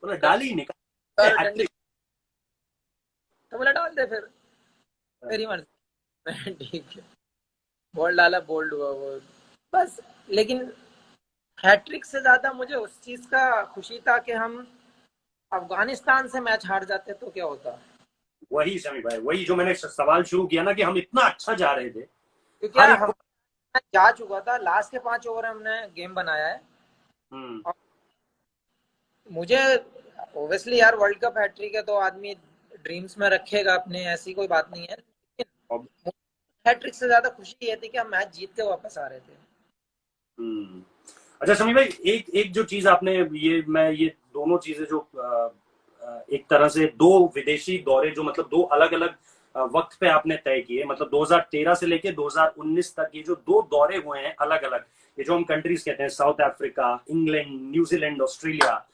बोला तो डाल ही निकाल और डंडी, हैट्रिक। तो बोला डाल दे फिर, तेरी मर्जी ठीक है, बॉल डाला, बोल्ड हुआ वो, बस। लेकिन हैट्रिक से ज्यादा मुझे उस चीज का खुशी था कि हम अफगानिस्तान से मैच हार जाते तो क्या होता, वही समी भाई, वही जो मैंने सवाल शुरू किया ना, कि हम इतना अच्छा जा रहे थे, क्योंकि हर यार एक हम को। जा चुका था, लास्ट के 5 ओवर हमने गेम बनाया है। हम्म। और मुझे ओब्वियसली यार वर्ल्ड कप हैट्रिक है तो आदमी ड्रीम्स में रखेगा अपने, ऐसी कोई बात नहीं है, और- लेकिन हैट्रिक से ज्यादा खुशी ये थी कि हम मैच जीत के वापस आ रहे थे। हम्म। अच्छा शमी भाई, एक एक जो चीज आपने, ये दोनों चीजें जो एक तरह से दो विदेशी दौरे जो मतलब दो अलग अलग वक्त पे आपने तय किए, मतलब 2013 से लेके 2019 तक ये जो दो दौरे हुए हैं अलग अलग, ये जो हम कंट्रीज कहते हैं, South Africa, England, New Zealand, Australia,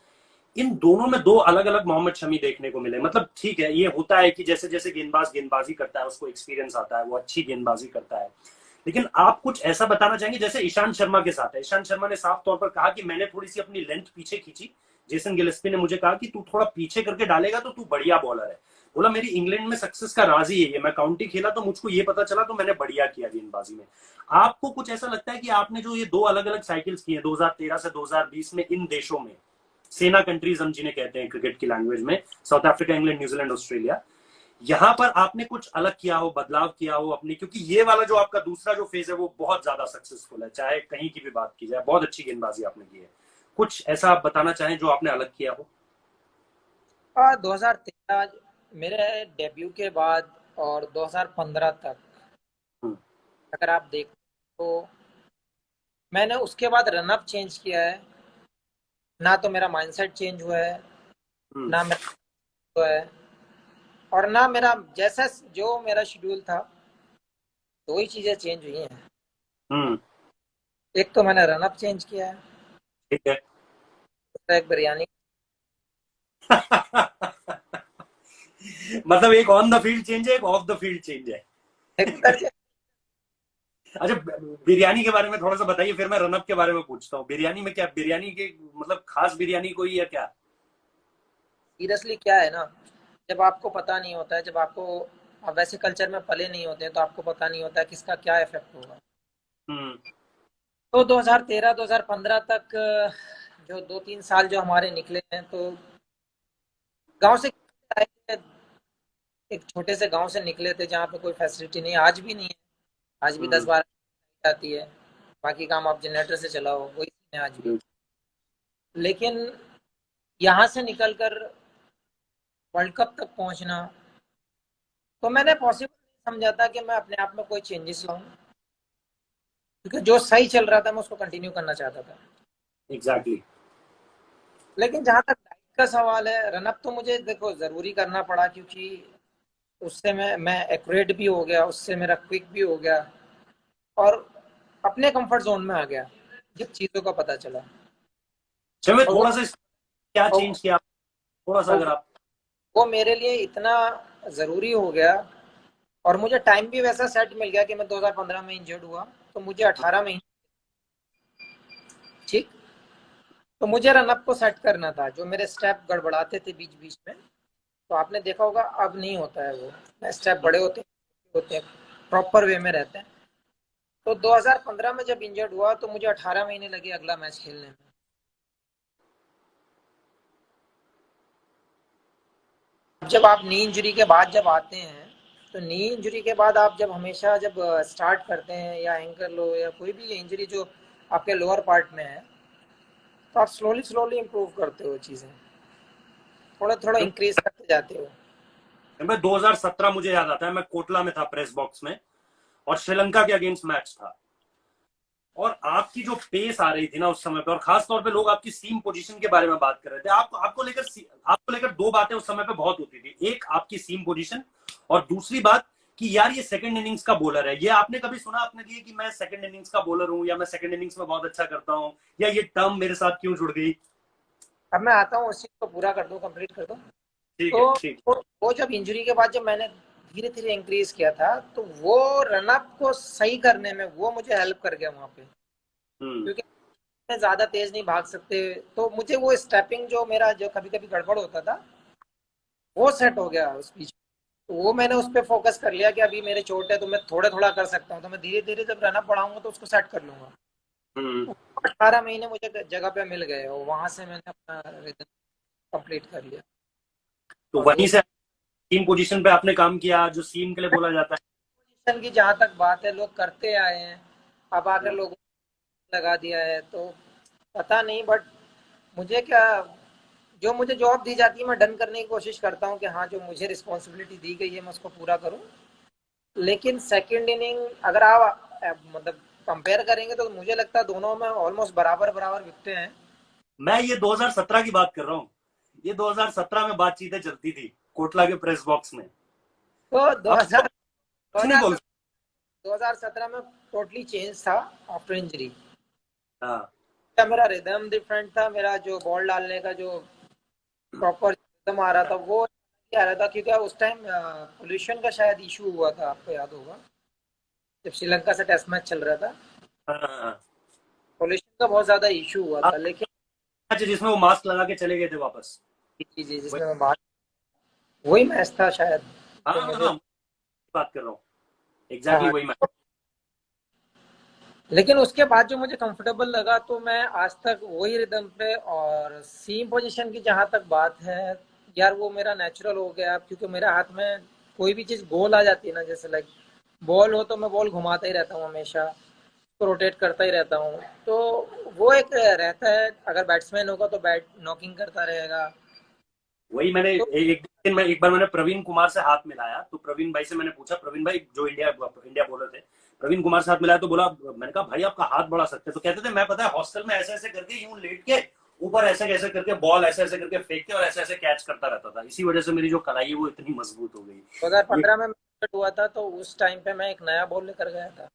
इन दोनों में दो अलग अलग मोहम्मद शमी देखने को मिले। मतलब ठीक है, ये होता है कि जैसे जैसे गेंदबाज गेंदबाजी करता है उसको एक्सपीरियंस आता है, वो अच्छी गेंदबाजी करता है, लेकिन आप कुछ ऐसा बताना चाहेंगे जैसे ईशांत शर्मा के साथ है। ईशांत शर्मा ने साफ तौर पर कहा कि मैंने थोड़ी सी अपनी लेंथ पीछे खींची, जेसन गिलेस्पी ने मुझे कहा कि तू थोड़ा पीछे करके डालेगा तो तू बढ़िया बॉलर है। बोला मेरी इंग्लैंड में सक्सेस का राज ही है, मैं काउंटी खेला तो मुझको ये पता चला तो मैंने बढ़िया किया गेंदबाजी में। आपको कुछ ऐसा लगता है कि आपने जो ये दो अलग अलग साइकिल्स किए 2013 से 2020 में इन देशों में, सेना कंट्रीज हम जिन्हें कहते हैं क्रिकेट की लैंग्वेज में, south Africa, England, New Zealand, Australia, यहां पर आपने कुछ अलग किया हो, बदलाव किया हो अपनी, क्योंकि ये वाला जो आपका दूसरा जो फेज है वो बहुत ज्यादा सक्सेसफुल है, चाहे कहीं की भी बात की जाए, बहुत अच्छी गेंदबाजी आपने की है। कुछ ऐसा आप बताना चाहें जो आपने अलग किया हो? 2013 मेरे डेब्यू के बाद और 2015 तक हम्म। अगर आप देख तो मैंने उसके बाद रनअप चेंज किया है। ना तो मेरा माइंडसेट चेंज हुआ है, हम्म। ना मेरा हुआ है, और ना मेरा जैसा जो मेरा शेड्यूल था, दो ही चीजें चेंज हुई हैं। हम्म। एक तो मैंने रनअप चेंज किया है, ठीक है। दूसरा एक बिरयानी। मतलब एक ऑन द फील्ड चेंज है, एक ऑफ द फील्ड चेंज है। एक उधर से अच्छा, बिरयानी के बारे में थोड़ा सा बताइए, फिर मैं रनअप के बारे में पूछता हूँ। बिरयानी में क्या, बिरयानी के मतलब खास बिरयानी कोई है क्या? सीरियसली क्या है ना, जब आपको पता नहीं होता है, जब आपको आप वैसे कल्चर में पले नहीं होते हैं तो आपको पता नहीं होता है किसका क्या इफेक्ट होगा। हम्म। तो 2013 2015 तक जो 2-3 साल जो हमारे निकले हैं, तो गांव से आए थे, एक छोटे से गांव से निकले थे जहाँ पे कोई फैसिलिटी नहीं है, आज भी नहीं है। आज भी दस हम्म। बारह आती है, बाकी काम आप जनरेटर से चलाओ, वही है आज भी। लेकिन यहाँ से निकलकर वर्ल्ड कप तक पहुंचना, तो मैंने पॉसिबल नहीं समझा था कि मैं अपने आप में कोई चेंजेस लाऊं, क्योंकि जो सही चल रहा था मैं उसको कंटिन्यू करना चाहता था। एग्जैक्टली। लेकिन जहाँ तक डाइट का सवाल है, रनअप तो मुझे देखो जरूरी करना पड़ा, क्योंकि उससे मैं एक्यूरेट भी हो गया, उससे मेरा क्विक भी हो गया, और अपने कंफर्ट जोन में आ गया जब चीज़ों का पता चला। चलो और थोड़ा सा क्या वो चेंज किया, थोड़ा सा अगर आप। वो मेरे लिए इतना ज़रूरी हो गया, और मुझे टाइम भी वैसा सेट मिल गया कि मैं 2015 में इंजर्ड हुआ, तो मुझे 18 महीने, ठीक, तो मुझे रनअप को सेट करना था। जो मेरे स्टेप गड़बड़ाते थे बीच बीच में, तो आपने देखा होगा अब नहीं होता है वो, स्टेप बड़े होते हैं, प्रॉपर वे में रहते हैं। तो 2015 में जब इंजर्ड हुआ तो मुझे 18 महीने लगे अगला मैच खेलने में। जब आप नी इंजरी के बाद जब आते हैं, तो नी इंजरी के बाद आप जब हमेशा जब स्टार्ट करते हैं, या एंकल लो या कोई भी इंजरी जो आपके लोअर पार्ट में है, तो आप स्लोली स्लोली इम्प्रूव करते हो चीज़ें, थोड़ा थोड़ा इंक्रीज करते जाते हो। मैं 2017 मुझे याद आता है, मैं कोटला में था प्रेस बॉक्स में, और श्रीलंका के अगेंस्ट मैच था, और आपकी जो पेस आ रही थी ना उस समय पे, और खास तौर पे लोग आपकी सीम पोजीशन के बारे में बात कर रहे थे, आपको लेकर दो बातें उस समय पे बहुत होती थी, एक आपकी सीम पोजीशन, और दूसरी बात कि यार ये सेकंड इनिंग्स का बॉलर है। ये आपने कभी सुना अपने लिए कि मैं सेकंड इनिंग्स का बॉलर हूं, या मैं सेकंड इनिंग्स में बहुत अच्छा करता हूं, या ये टर्म मेरे साथ क्यों जुड़ गई? अब मैं आता हूँ, उस चीज़ को पूरा कर दूँ, कंप्लीट कर दूँ। ठीक तो है, ठीक। वो जब इंजरी के बाद जब मैंने धीरे धीरे इंक्रीज किया था, तो वो रनअप को सही करने में वो मुझे हेल्प कर गया वहाँ पे, हम्म। क्योंकि मैं ज़्यादा तेज नहीं भाग सकते, तो मुझे वो स्टेपिंग जो मेरा जो कभी कभी गड़बड़ होता था, वो सेट हो गया उस बीच। तो वो मैंने उस पर फोकस कर लिया कि अभी मेरे चोट है तो मैं थोड़ा थोड़ा कर सकता हूँ, तो मैं धीरे धीरे जब रनअप बढ़ाऊंगा तो उसको सेट कर लूंगा। हम्म। 18 महीने मुझे जगह पे मिल गए, और वहां से मैंने अपना रिदम कंप्लीट कर लिया। तो और वहीं दो से सीम पोजीशन पे आपने काम किया, जो सीम के लिए बोला जाता पोजीशन की जहाँ तक बात है, लोग करते आए हैं, अब आकर है। लोगों ने लगा दिया है, तो पता नहीं, बट मुझे क्या, जो मुझे जॉब दी जाती है मैं डन करने की कोशिश करता हूँ कि हाँ जो मुझे रिस्पॉन्सिबिलिटी दी गई है मैं उसको पूरा करूँ। लेकिन सेकंड इनिंग अगर आप मतलब कंपेयर करेंगे तो मुझे लगता है दोनों में ऑलमोस्ट बराबर बराबर बिकते हैं। मैं ये 2017 की बात कर रहा हूँ। ये 2017 में बातचीतें चलती थी कोटला के प्रेस बॉक्स में। तो अब तो 2000 कुछ नहीं बोल 2017 में टोटली चेंज था आफ्टर इंजरी। सकता। हाँ। मेरा रिदम डिफरेंट था, मेरा जो बॉल डालने का जो प्रॉपर रिदम आ रहा था वो आ रहा था, क्योंकि उस टाइम पोल्यूशन का शायद इशू हुआ था, आपको याद होगा जब श्रीलंका से टेस्ट मैच चल रहा था। हाँ, हाँ, पोल्यूशन का बहुत ज्यादा इशू हुआ हाँ। था, लेकिन अच्छा, जिसमें वो मास्क लगा के चले गए थे वापस। जी वही। जिसमें मैं बात, वही मैच था शायद हाँ, जो हाँ, मुझे। हाँ, बात कर रहा हूँ। एग्जैक्टली हाँ, वही मैच। लेकिन उसके बाद जो मुझे कंफर्टेबल लगा तो मैं आज तक वही रिदम पे, और सीम पोजीशन की जहां तक बात है यार वो मेरा नेचुरल हो गया, क्योंकि मेरे हाथ में कोई भी चीज गोल आ जाती है ना, जैसे लाइक बॉल हो तो मैं बॉल घुमाता ही रहता हूँ हमेशा, तो रोटेट करता ही रहता हूँ। तो वो एक रहता है, अगर बैट्समैन होगा तो बैट नॉकिंग करता रहेगा। वही मैंने तो एक दिन में एक बार मैंने प्रवीण कुमार से हाथ मिलाया, तो प्रवीण भाई से मैंने पूछा, प्रवीण भाई जो इंडिया इंडिया बॉलर थे, प्रवीण कुमार से हाथ मिलाया तो बोला, मैंने कहा भाई आपका हाथ बड़ा सख्त है। तो कहते थे मैं पता है हॉस्टल में ऐसे ऐसे करके यूं लेट के ऊपर ऐसे कैसे करके बॉल ऐसे ऐसे करके फेंक के और ऐसे ऐसे कैच करता रहता था, इसी वजह से मेरी जो कलाई है वो इतनी मजबूत हो गई। ये 2015 में मैच हुआ था तो उस टाइम पे मैं एक नया बॉल लेकर गया था।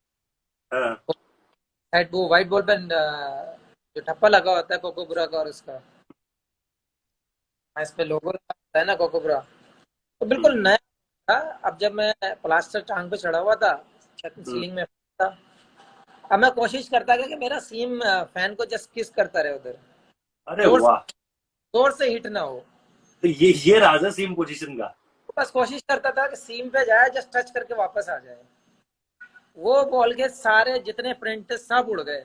हाँ, वो व्हाइट बॉल पे जो ठप्पा लगा होता है कोकोबुरा का, और उसका इस पे लोगो लगता है ना कोकोबुरा, तो बिल्कुल हम्म, नया था। अब जब मैं प्लास्टर टांग पे चढ़ा हुआ था, छत हम्म। सीलिंग में था, अब मैं कोशिश करता था कि मेरा सीम फैन को जस्ट किस करता रहे उधर, अरे जोर वाह। जोर से हिट ना हो। तो ये राजा सीम पोजीशन का। तो बस कोशिश करता था कि सीम पे जाए, जस्ट टच करके वापस आ जाए। वो बॉल के सारे जितने प्रिंट थे सब उड़ गए,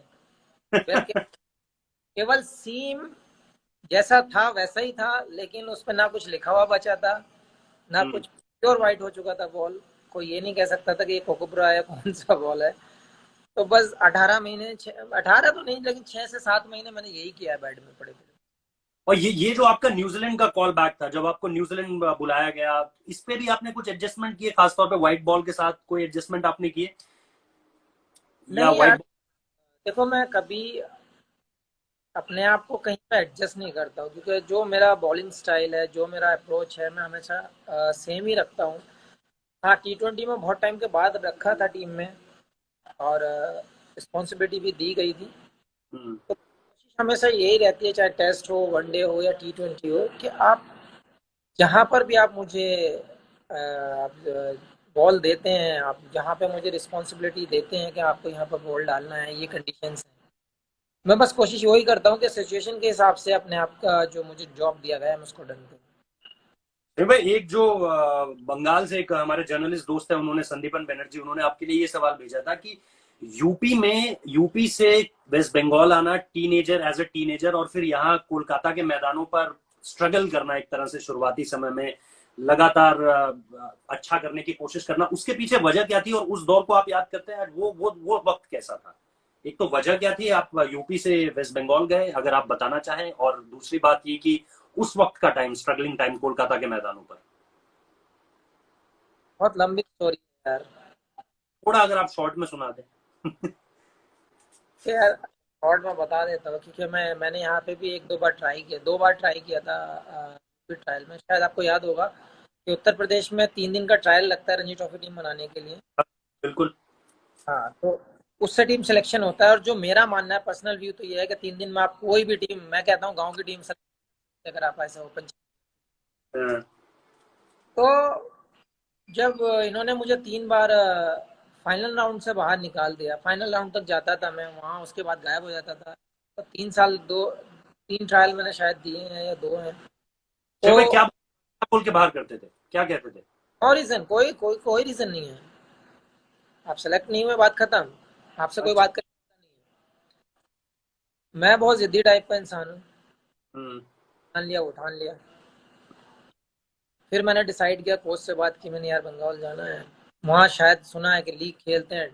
फिर केवल सीम जैसा था वैसा ही था, लेकिन उस पर ना कुछ लिखा हुआ बचा था, ना हम्म। कुछ, प्योर वाइट हो चुका था बॉल। कोई ये नहीं कह सकता था कि ये कोकोब्रा है कौन सा बॉल है। तो बस 18 महीने, 18 तो नहीं लेकिन 6 से 7 महीने मैंने यही किया है बैट में पड़े पड़े। और ये जो आपका न्यूजीलैंड का कॉल बैक था, जब आपको न्यूजीलैंड बुलाया गया, इस पे भी आपने कुछ एडजस्टमेंट किए, खासतौर पे व्हाइट बॉल के साथ कोई एडजस्टमेंट आपने किए, या नहीं यार, व्हाइट। देखो मैं कभी अपने आप को कहीं पे एडजस्ट नहीं करता हूँ, क्योंकि जो मेरा बॉलिंग स्टाइल है, जो मेरा अप्रोच है, मैं हमेशा सेम ही रखता हूँ। हाँ, T20 में बहुत टाइम के बाद रखा था टीम में, और रिस्पॉन्सिबिलिटी भी दी गई थी। हम्म, तो कोशिश हमेशा यही रहती है, चाहे टेस्ट हो, वनडे हो या T20 हो, कि आप जहाँ पर भी आप मुझे बॉल देते हैं, आप जहाँ पे मुझे रिस्पॉन्सिबिलिटी देते हैं कि आपको यहाँ पर बॉल डालना है, ये कंडीशंस हैं, मैं बस कोशिश वही करता हूँ कि सिचुएशन के हिसाब से अपने आप का जो मुझे जॉब दिया गया है मैं उसको डन करूँ। अरे भाई, एक जो बंगाल से एक हमारे जर्नलिस्ट दोस्त है, उन्होंने, संदीपन बनर्जी, उन्होंने आपके लिए ये सवाल भेजा था कि यूपी से वेस्ट बंगाल आना, टीनेजर, एज ए टीनेजर, और फिर यहाँ कोलकाता के मैदानों पर स्ट्रगल करना, एक तरह से शुरुआती समय में लगातार अच्छा करने की कोशिश करना, उसके पीछे वजह क्या थी, और उस दौर को आप याद करते हैं, वो वक्त कैसा था? एक तो वजह क्या थी, आप यूपी से वेस्ट बंगाल गए, अगर आप बताना चाहें, और दूसरी बात ये कि उस वक्त का टाइम, स्ट्रगलिंग टाइम कोलकाता के मैदानों पर। बहुत लंबी स्टोरी है यार। थोड़ा अगर आप शॉर्ट में सुना दें। कि यार शॉर्ट में बता देता हूँ, क्योंकि मैंने यहाँ पे भी एक दो बार ट्राई किया, 2 बार ट्राई किया था ट्रायल में। शायद आपको याद होगा कि उत्तर प्रदेश में 3 दिन का ट्रायल लगता है रणजी ट्रॉफी टीम बनाने के लिए। बिल्कुल। हाँ, तो उससे टीम सिलेक्शन होता है, और जो मेरा मानना है, पर्सनल व्यू तो ये है कि 3 दिन में आप कोई भी टीम, मैं कहता हूँ गांव की टीम select अगर आप ऐसे ओपन। हाँ, तो जब इन्होंने मुझे 3 बार फाइनल राउंड से बाहर निकाल दिया, फाइनल राउंड तक जाता था मैं वहाँ, उसके बाद गायब हो जाता था। तो 3 साल, 3 ट्रायल मैंने शायद दिए हैं या 2 हैं। फिर तो भाई क्या बोल के बाहर करते थे, क्या कहते थे? और रीजन, कोई रीजन नहीं है। आप सेलेक्ट नहीं हुए, बात खत्म, आपसे कोई अच्छा। बात करने नहीं है। मैं बहुत जिद्दी टाइप का इंसान हूँ, हम्म। ठान लिया वो ठान लिया। फिर मैंने डिसाइड किया, कोच से बात की मैंने, यार बंगाल जाना है, वहाँ शायद सुना है कि लीग खेलते हैं,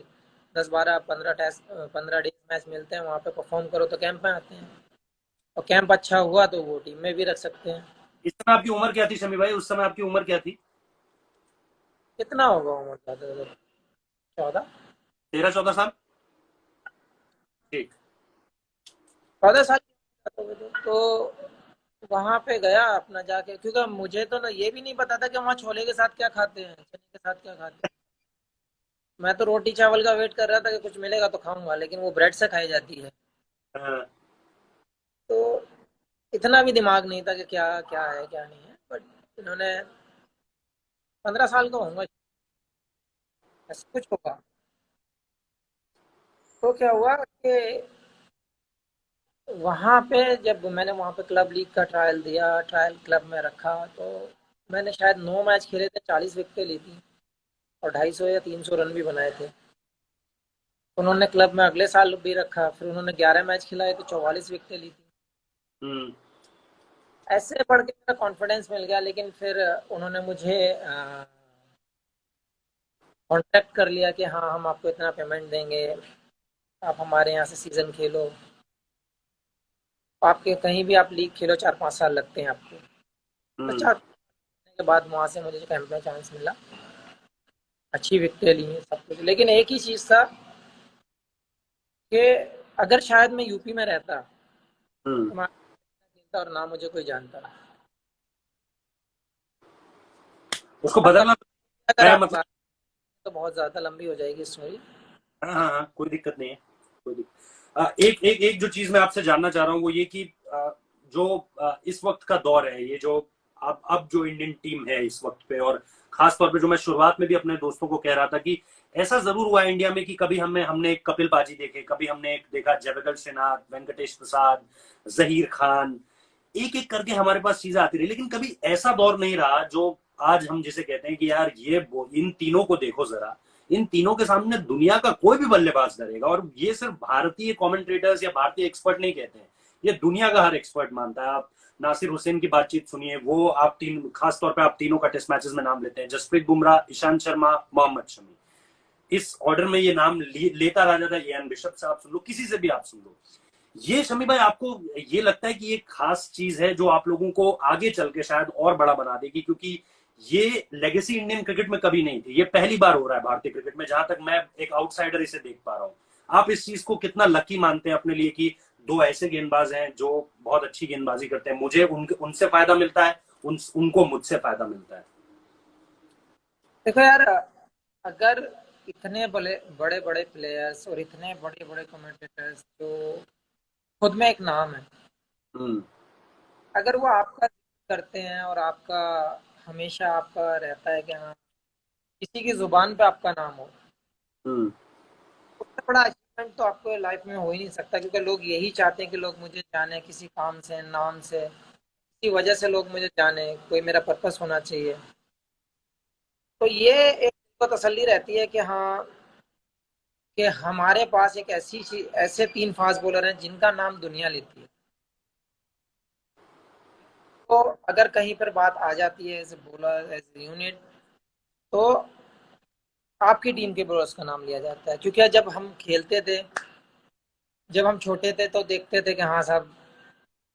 10 12 15 टेस्ट, 15 डेज मैच मिलते हैं वहाँ पे, परफॉर्म करो तो कैंप में आते हैं। और कैंप अच्छा हुआ तो वो टीम में भी रख सकते हैं। इस समय आपकी उम्र क्या थी शमी भाई, उस समय आपकी उम्र क्या थी? कितना होगा उम्र ज्यादा? 14। 13-14 साल। ठीक। 14 साल की उम्र तो वहां पे गया अपना जाके, क्योंकि मुझे तो ना ये भी नहीं पता था कि वहाँ छोले के साथ क्या खाते हैं, चने के साथ क्या खाते हैं। मैं तो रोटी चावल का वेट कर रहा था कि कुछ मिलेगा तो खाऊंगा, लेकिन वो ब्रेड से खाई जाती है। हाँ। तो इतना भी दिमाग नहीं था कि क्या क्या है क्या नहीं है, बट इन्होंने 15 साल का होऊंगा, ऐसा कुछ होगा। तो क्या हुआ कि वहाँ पे जब मैंने वहाँ पे क्लब लीग का ट्रायल दिया, ट्रायल क्लब में रखा, तो मैंने शायद 9 मैच खेले थे, 40 विकेटें ली थी और 250 या 300 रन भी बनाए थे। उन्होंने क्लब में अगले साल भी रखा, फिर उन्होंने 11 मैच खिलाए तो 44 विकेटें ली थी। हम्म। ऐसे बढ़ के मेरा कॉन्फिडेंस मिल गया, लेकिन फिर उन्होंने मुझे कांटेक्ट कर लिया कि हाँ हम आपको इतना पेमेंट देंगे, आप हमारे यहाँ से सीज़न खेलो, आपके कहीं भी आप लीग खेलो 4-5 साल लगते हैं आपको। तो हम्म। 4 के बाद वहाँ से मुझे कैंप में चांस मिला, अच्छी विकेटें ली सब कुछ, लेकिन एक ही चीज़ था कि अगर शायद मैं यूपी में रहता हम्म। तो मैं खेलता और ना मुझे कोई जानता। उसको आप बदलना। कभी अगर मैं आप मतलब। तो बहुत ज़्यादा लंबी हो जाएगी स्टोरी। हाँ हाँ हाँ, कोई दिक्कत नहीं है। कोई दिक्कत एक एक एक जो चीज मैं आपसे जानना चाह रहा हूँ वो ये कि जो इस वक्त का दौर है, ये जो अब जो इंडियन टीम है इस वक्त पे, और खास तौर पे जो मैं शुरुआत में भी अपने दोस्तों को कह रहा था कि ऐसा जरूर हुआ है इंडिया में कि कभी हमने एक कपिल पाजी देखे, कभी हमने एक देखा जयवर्धन श्रीनाथ, वेंकटेश प्रसाद, जहीर खान, एक एक करके हमारे पास चीजें आती रही, लेकिन कभी ऐसा दौर नहीं रहा जो आज हम जिसे कहते हैं कि यार इन तीनों को देखो जरा, इन तीनों के सामने दुनिया का कोई भी बल्लेबाज डरेगा। और ये सिर्फ भारतीय कमेंटेटर्स या भारतीय एक्सपर्ट नहीं कहते हैं, ये दुनिया का हर एक्सपर्ट मानता है। आप नासिर हुसैन की बातचीत सुनिए, वो आप तीन, खास तौर पे आप तीनों का टेस्ट मैचेस में नाम लेते हैं, जसप्रीत बुमराह, ईशांत शर्मा, मोहम्मद शमी, इस ऑर्डर में ये नाम लेता रहा जाता है। एन बिशप से आप सुन लो, किसी से भी आप सुन लो। ये शमी भाई, आपको ये लगता है कि ये खास चीज है जो आप लोगों को आगे चल के शायद और बड़ा बना देगी? क्योंकि ये लेगेसी इंडियन क्रिकेट में कभी नहीं थी, ये पहली बार हो रहा है भारतीय क्रिकेट में, जहां तक मैं एक आउटसाइडर इसे देख पा रहा हूँ। आप इस चीज को कितना लकी मानते हैं अपने लिए कि दो ऐसे गेंदबाज हैं जो बहुत अच्छी गेंदबाजी करते हैं, मुझे उनसे फायदा मिलता है, उनको मुझसे फायदा मिलता है? देखो यार, अगर इतने बड़े बड़े बड़े प्लेयर्स और इतने बड़े बड़े कमेंटेटर्स जो खुद में एक नाम है, हम्म। अगर वो आपका करते हैं और आपका हमेशा आपका रहता है कि हाँ किसी की जुबान पे आपका नाम हो, हम्म। उससे बड़ा अचीवमेंट तो आपको लाइफ में हो ही नहीं सकता। क्योंकि लोग यही चाहते हैं कि लोग मुझे जाने, किसी काम से, नाम से, किसी वजह से लोग मुझे जाने, कोई मेरा पर्पस होना चाहिए। तो ये एक तो तसल्ली रहती है कि हाँ कि हमारे पास एक ऐसे 3 फास्ट बॉलर हैं जिनका नाम दुनिया लेती है। तो अगर कहीं पर बात आ जाती है as a bowler, as unit, तो आपकी टीम के बॉलर्स का नाम लिया जाता है। क्योंकि जब हम खेलते थे, जब हम छोटे थे तो देखते थे कि हाँ साहब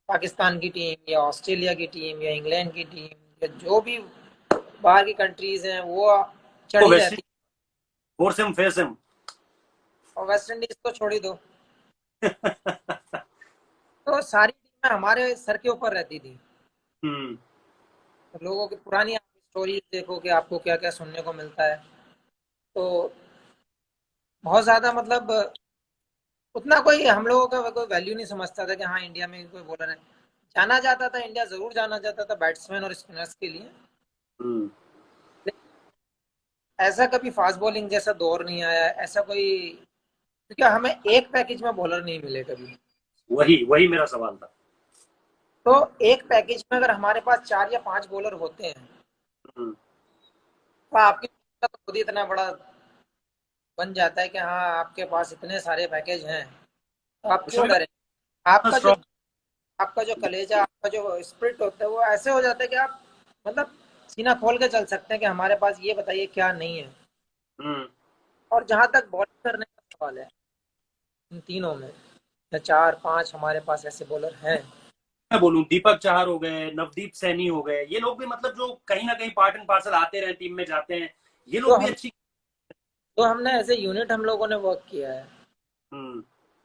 पाकिस्तान की टीम या ऑस्ट्रेलिया की टीम या इंग्लैंड की टीम या जो भी बाहर की कंट्रीज हैं वो तो चढ़ी वेस्ट रहती फोर्स हिम फेस हिम। है। और वेस्ट इंडीज तो छोड़ ही दो, तो सारी टीमें हमारे सर के ऊपर रहती थी। हम्म। तो लोगों की पुरानी स्टोरी देखो कि आपको क्या क्या सुनने को मिलता है। तो बहुत ज्यादा मतलब उतना कोई हम लोगों का कोई वैल्यू नहीं समझता था कि हाँ इंडिया में कोई बॉलर है। जाना जाता था, इंडिया जरूर जाना जाता था बैट्समैन और स्पिनर्स के लिए। हम्म। ऐसा कभी फास्ट बॉलिंग जैसा दौर नहीं आया, ऐसा कोई, क्योंकि हमें एक पैकेज में बॉलर नहीं मिले कभी। वही वही मेरा सवाल था। तो एक पैकेज में अगर हमारे पास 4 या 5 बॉलर होते हैं हम्म। तो आपकी टीम का तो खुद ही इतना बड़ा बन जाता है कि हाँ आपके पास इतने सारे पैकेज हैं, तो आप तो क्यों शमी डरें। भाई आपका जो स्ट्रॉन्ग। आपका जो कलेजा, आपका जो स्पिरिट होता है वो ऐसे हो जाता है कि आप मतलब सीना खोल के चल सकते हैं कि हमारे पास ये बताइए क्या नहीं है। हम्म। और जहां तक बॉलिंग करने का सवाल है, इन तीनों में या 4-5 हमारे पास ऐसे बॉलर हैं मैं बोलूं दीपक चाहर हो गए, नवदीप सैनी हो गए, ये लोग भी मतलब जो कहीं ना कहीं पार्ट एंड पार्सल आते रहे, टीम में जाते हैं, ये तो लोग भी हम अच्छी। तो हमने एज ए यूनिट हम लोगों ने वर्क किया है। हम्म।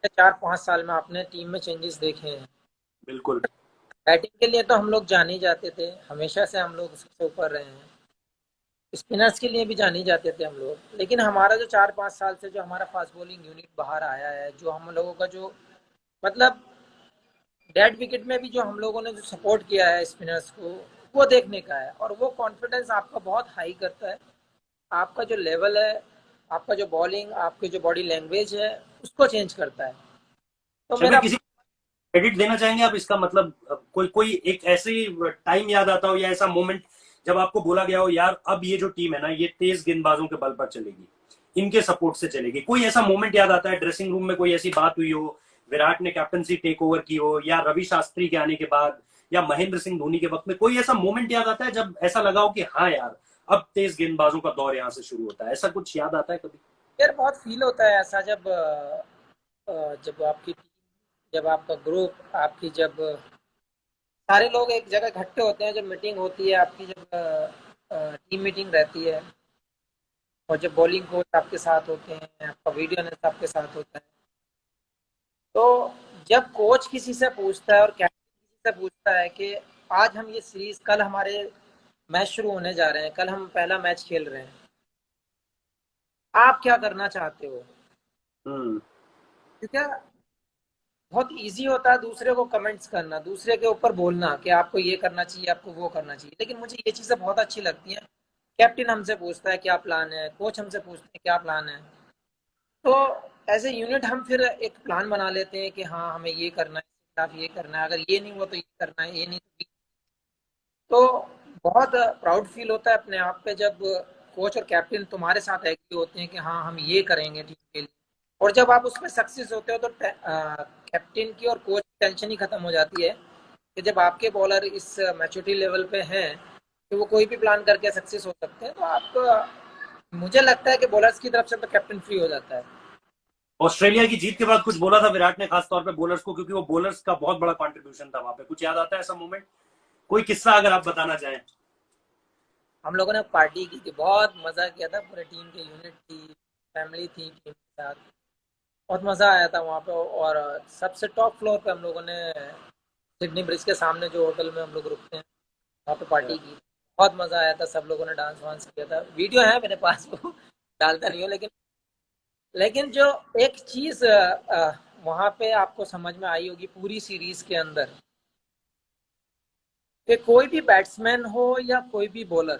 4-5 साल में आपने टीम में चेंजेस देखे हैं। बिल्कुल। बैटिंग के लिए तो हम लोग जाने ही जाते थे, हमेशा से हम लोग सबसे ऊपर रहे हैं। स्पिनर्स के लिए भी जाने ही जाते थे हम लोग, लेकिन हमारा जो 4-5 साल से जो हमारा फास्ट बॉलिंग यूनिट बाहर आया है, जो हम लोगों का जो मतलब डेड विकेट में भी जो हम लोगों ने जो सपोर्ट किया है स्पिनर्स को, वो देखने का है। और वो कॉन्फिडेंस आपका बहुत हाई करता है, आपका जो लेवल है, आपका जो बॉलिंग, आपकी जो बॉडी लैंग्वेज है, उसको चेंज करता है। तो शमीर, मेरा किसी क्रेडिट देना चाहेंगे आप इसका? मतलब कोई कोई एक ऐसी टाइम याद आता हो या ऐसा मोमेंट जब आपको बोला गया हो यार अब ये जो टीम है ना ये तेज गेंदबाजों के बल पर चलेगी, इनके सपोर्ट से चलेगी, कोई ऐसा मोमेंट याद आता है? ड्रेसिंग रूम में कोई ऐसी बात हुई हो, विराट ने कैप्टनसी टेक ओवर की हो, या रवि शास्त्री के आने के बाद, या महेंद्र सिंह धोनी के वक्त में, कोई ऐसा मोमेंट याद आता है जब ऐसा लगा हो कि हाँ यार अब तेज गेंदबाजों का दौर यहाँ से शुरू होता है? ऐसा कुछ याद आता है कभी? यार बहुत फील होता है ऐसा, जब जब आपकी टीम, जब आपका ग्रुप, आपकी जब सारे लोग एक जगह इकट्ठे होते हैं, जब मीटिंग होती है आपकी, जब टीम मीटिंग रहती है, और जब बॉलिंग कोच आपके साथ होते हैं, आपका वीडियो एनालिस्ट आपके साथ होता है, तो जब कोच किसी से पूछता है और कैप्टन किसी से पूछता है कि आज हम ये सीरीज, कल हमारे मैच शुरू होने जा रहे हैं, कल हम पहला मैच खेल रहे हैं, आप क्या करना चाहते हो? हम्म। क्योंकि बहुत इजी होता है दूसरे को कमेंट्स करना, दूसरे के ऊपर बोलना कि आपको ये करना चाहिए, आपको वो करना चाहिए, लेकिन मुझे ये चीज़ें बहुत अच्छी लगती हैं। कैप्टन हमसे पूछता है क्या प्लान है, कोच हमसे पूछते हैं क्या प्लान है, तो एज ए यूनिट हम फिर एक प्लान बना लेते हैं कि हाँ हमें ये करना है, आप ये करना है, अगर ये नहीं हुआ तो ये करना है, ये नहीं तो ये। तो बहुत प्राउड फील होता है अपने आप पे जब कोच और कैप्टन तुम्हारे साथ एग्री होते हैं कि हाँ हम ये करेंगे टीम के लिए। और जब आप उसमें सक्सेस होते हो तो कैप्टन की और कोच की टेंशन ही खत्म हो जाती है कि जब आपके बॉलर इस मैच्योरिटी लेवल पे हैं कि वो कोई भी प्लान करके सक्सेस हो सकते हैं, तो आप मुझे लगता है कि बॉलर्स की तरफ से तो कैप्टन फ्री हो जाता है। ऑस्ट्रेलिया की जीत के बाद कुछ बोला था विराट ने खास तौर पे बॉलर्स को, क्योंकि वो बॉलर्स का बहुत बड़ा कंट्रीब्यूशन था वहां पे, कुछ याद आता है ऐसा मोमेंट? कोई किस्सा अगर आप बताना चाहें। हम लोगों ने पार्टी की थी, बहुत मज़ा किया था, पूरे टीम के यूनिट थी, फैमिली थी टीम के साथ, बहुत मज़ा आया था वहाँ पे। और सबसे टॉप फ्लोर पे हम लोगों ने सिडनी ब्रिज के सामने जो होटल में हम लोग रुकते हैं, वहाँ पे पार्टी की। बहुत मज़ा आया था, सब लोगों ने डांस वांस किया था, वीडियो है मेरे पास, वो डालता नहीं हूँ, लेकिन जो एक चीज़ वहाँ पे आपको समझ में आई होगी पूरी सीरीज के अंदर, कि कोई भी बैट्समैन हो या कोई भी बॉलर,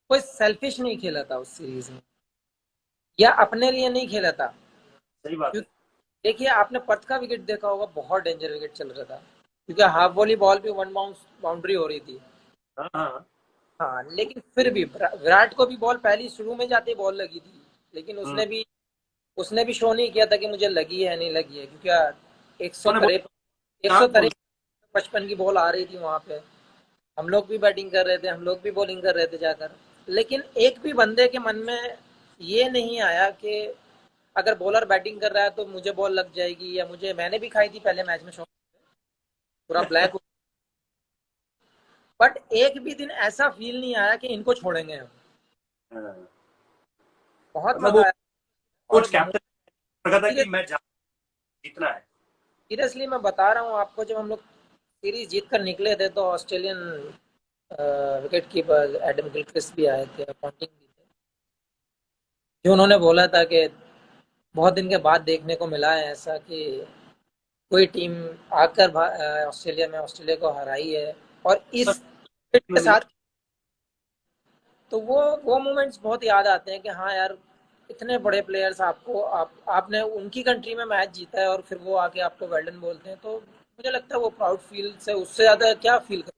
कोई सेल्फिश नहीं खेला था उस सीरीज में, या अपने लिए नहीं खेला था। सही बात है। क्योंकि देखिए आपने पर्थ का विकेट देखा होगा, बहुत डेंजर विकेट चल रहा था, क्योंकि हाफ वॉली बॉल भी वन बाउंस बाउंड्री हो रही थी। हाँ हाँ। हाँ, लेकिन फिर भी विराट को भी बॉल पहली शुरू में जाते बॉल लगी थी, लेकिन हम्म। उसने भी शो नहीं किया था कि मुझे लगी है नहीं लगी है, क्योंकि एक सौ उन्होंने तिरपन एक बोला सौ बोल। 55 की बॉल आ रही थी वहां पे, हम लोग भी बैटिंग कर रहे थे, हम लोग भी बॉलिंग कर रहे थे जाकर, लेकिन एक भी बंदे के मन में ये नहीं आया कि अगर बॉलर बैटिंग कर रहा है तो मुझे बॉल लग जाएगी, या मुझे, मैंने भी खाई थी पहले मैच में शॉट, पूरा ब्लैक। बट एक भी दिन ऐसा फील नहीं आया कि इनको छोड़ेंगे हम। हाँ, बहुत मतलब मजा वो आया। और कोच कैप्टन लगा था कि मैं जीतना है। सीरियसली मैं बता रहा हूँ आपको, जब हम लोग सीरीज जीत कर निकले थे तो Australian wicket keeper Adam Gilchrist भी आए थे, पॉन्टिंग भी थे, जो उन्होंने बोला था कि बहुत दिन के बाद देखने को मिला है ऐसा कि कोई टीम आकर ऑस्ट्रेलिया में ऑस्ट्रेलिया को हराई है, और इस के मिला। साथ। तो वो मोमेंट्स बहुत याद आते हैं कि हाँ यार, इतने बड़े प्लेयर्स आपको आपने उनकी कंट्री में मैच जीता है, और फिर वो आके आपको वेल्डन बोलते हैं, तो मुझे लगता है वो प्राउड फील से उससे ज्यादा क्या फील कर।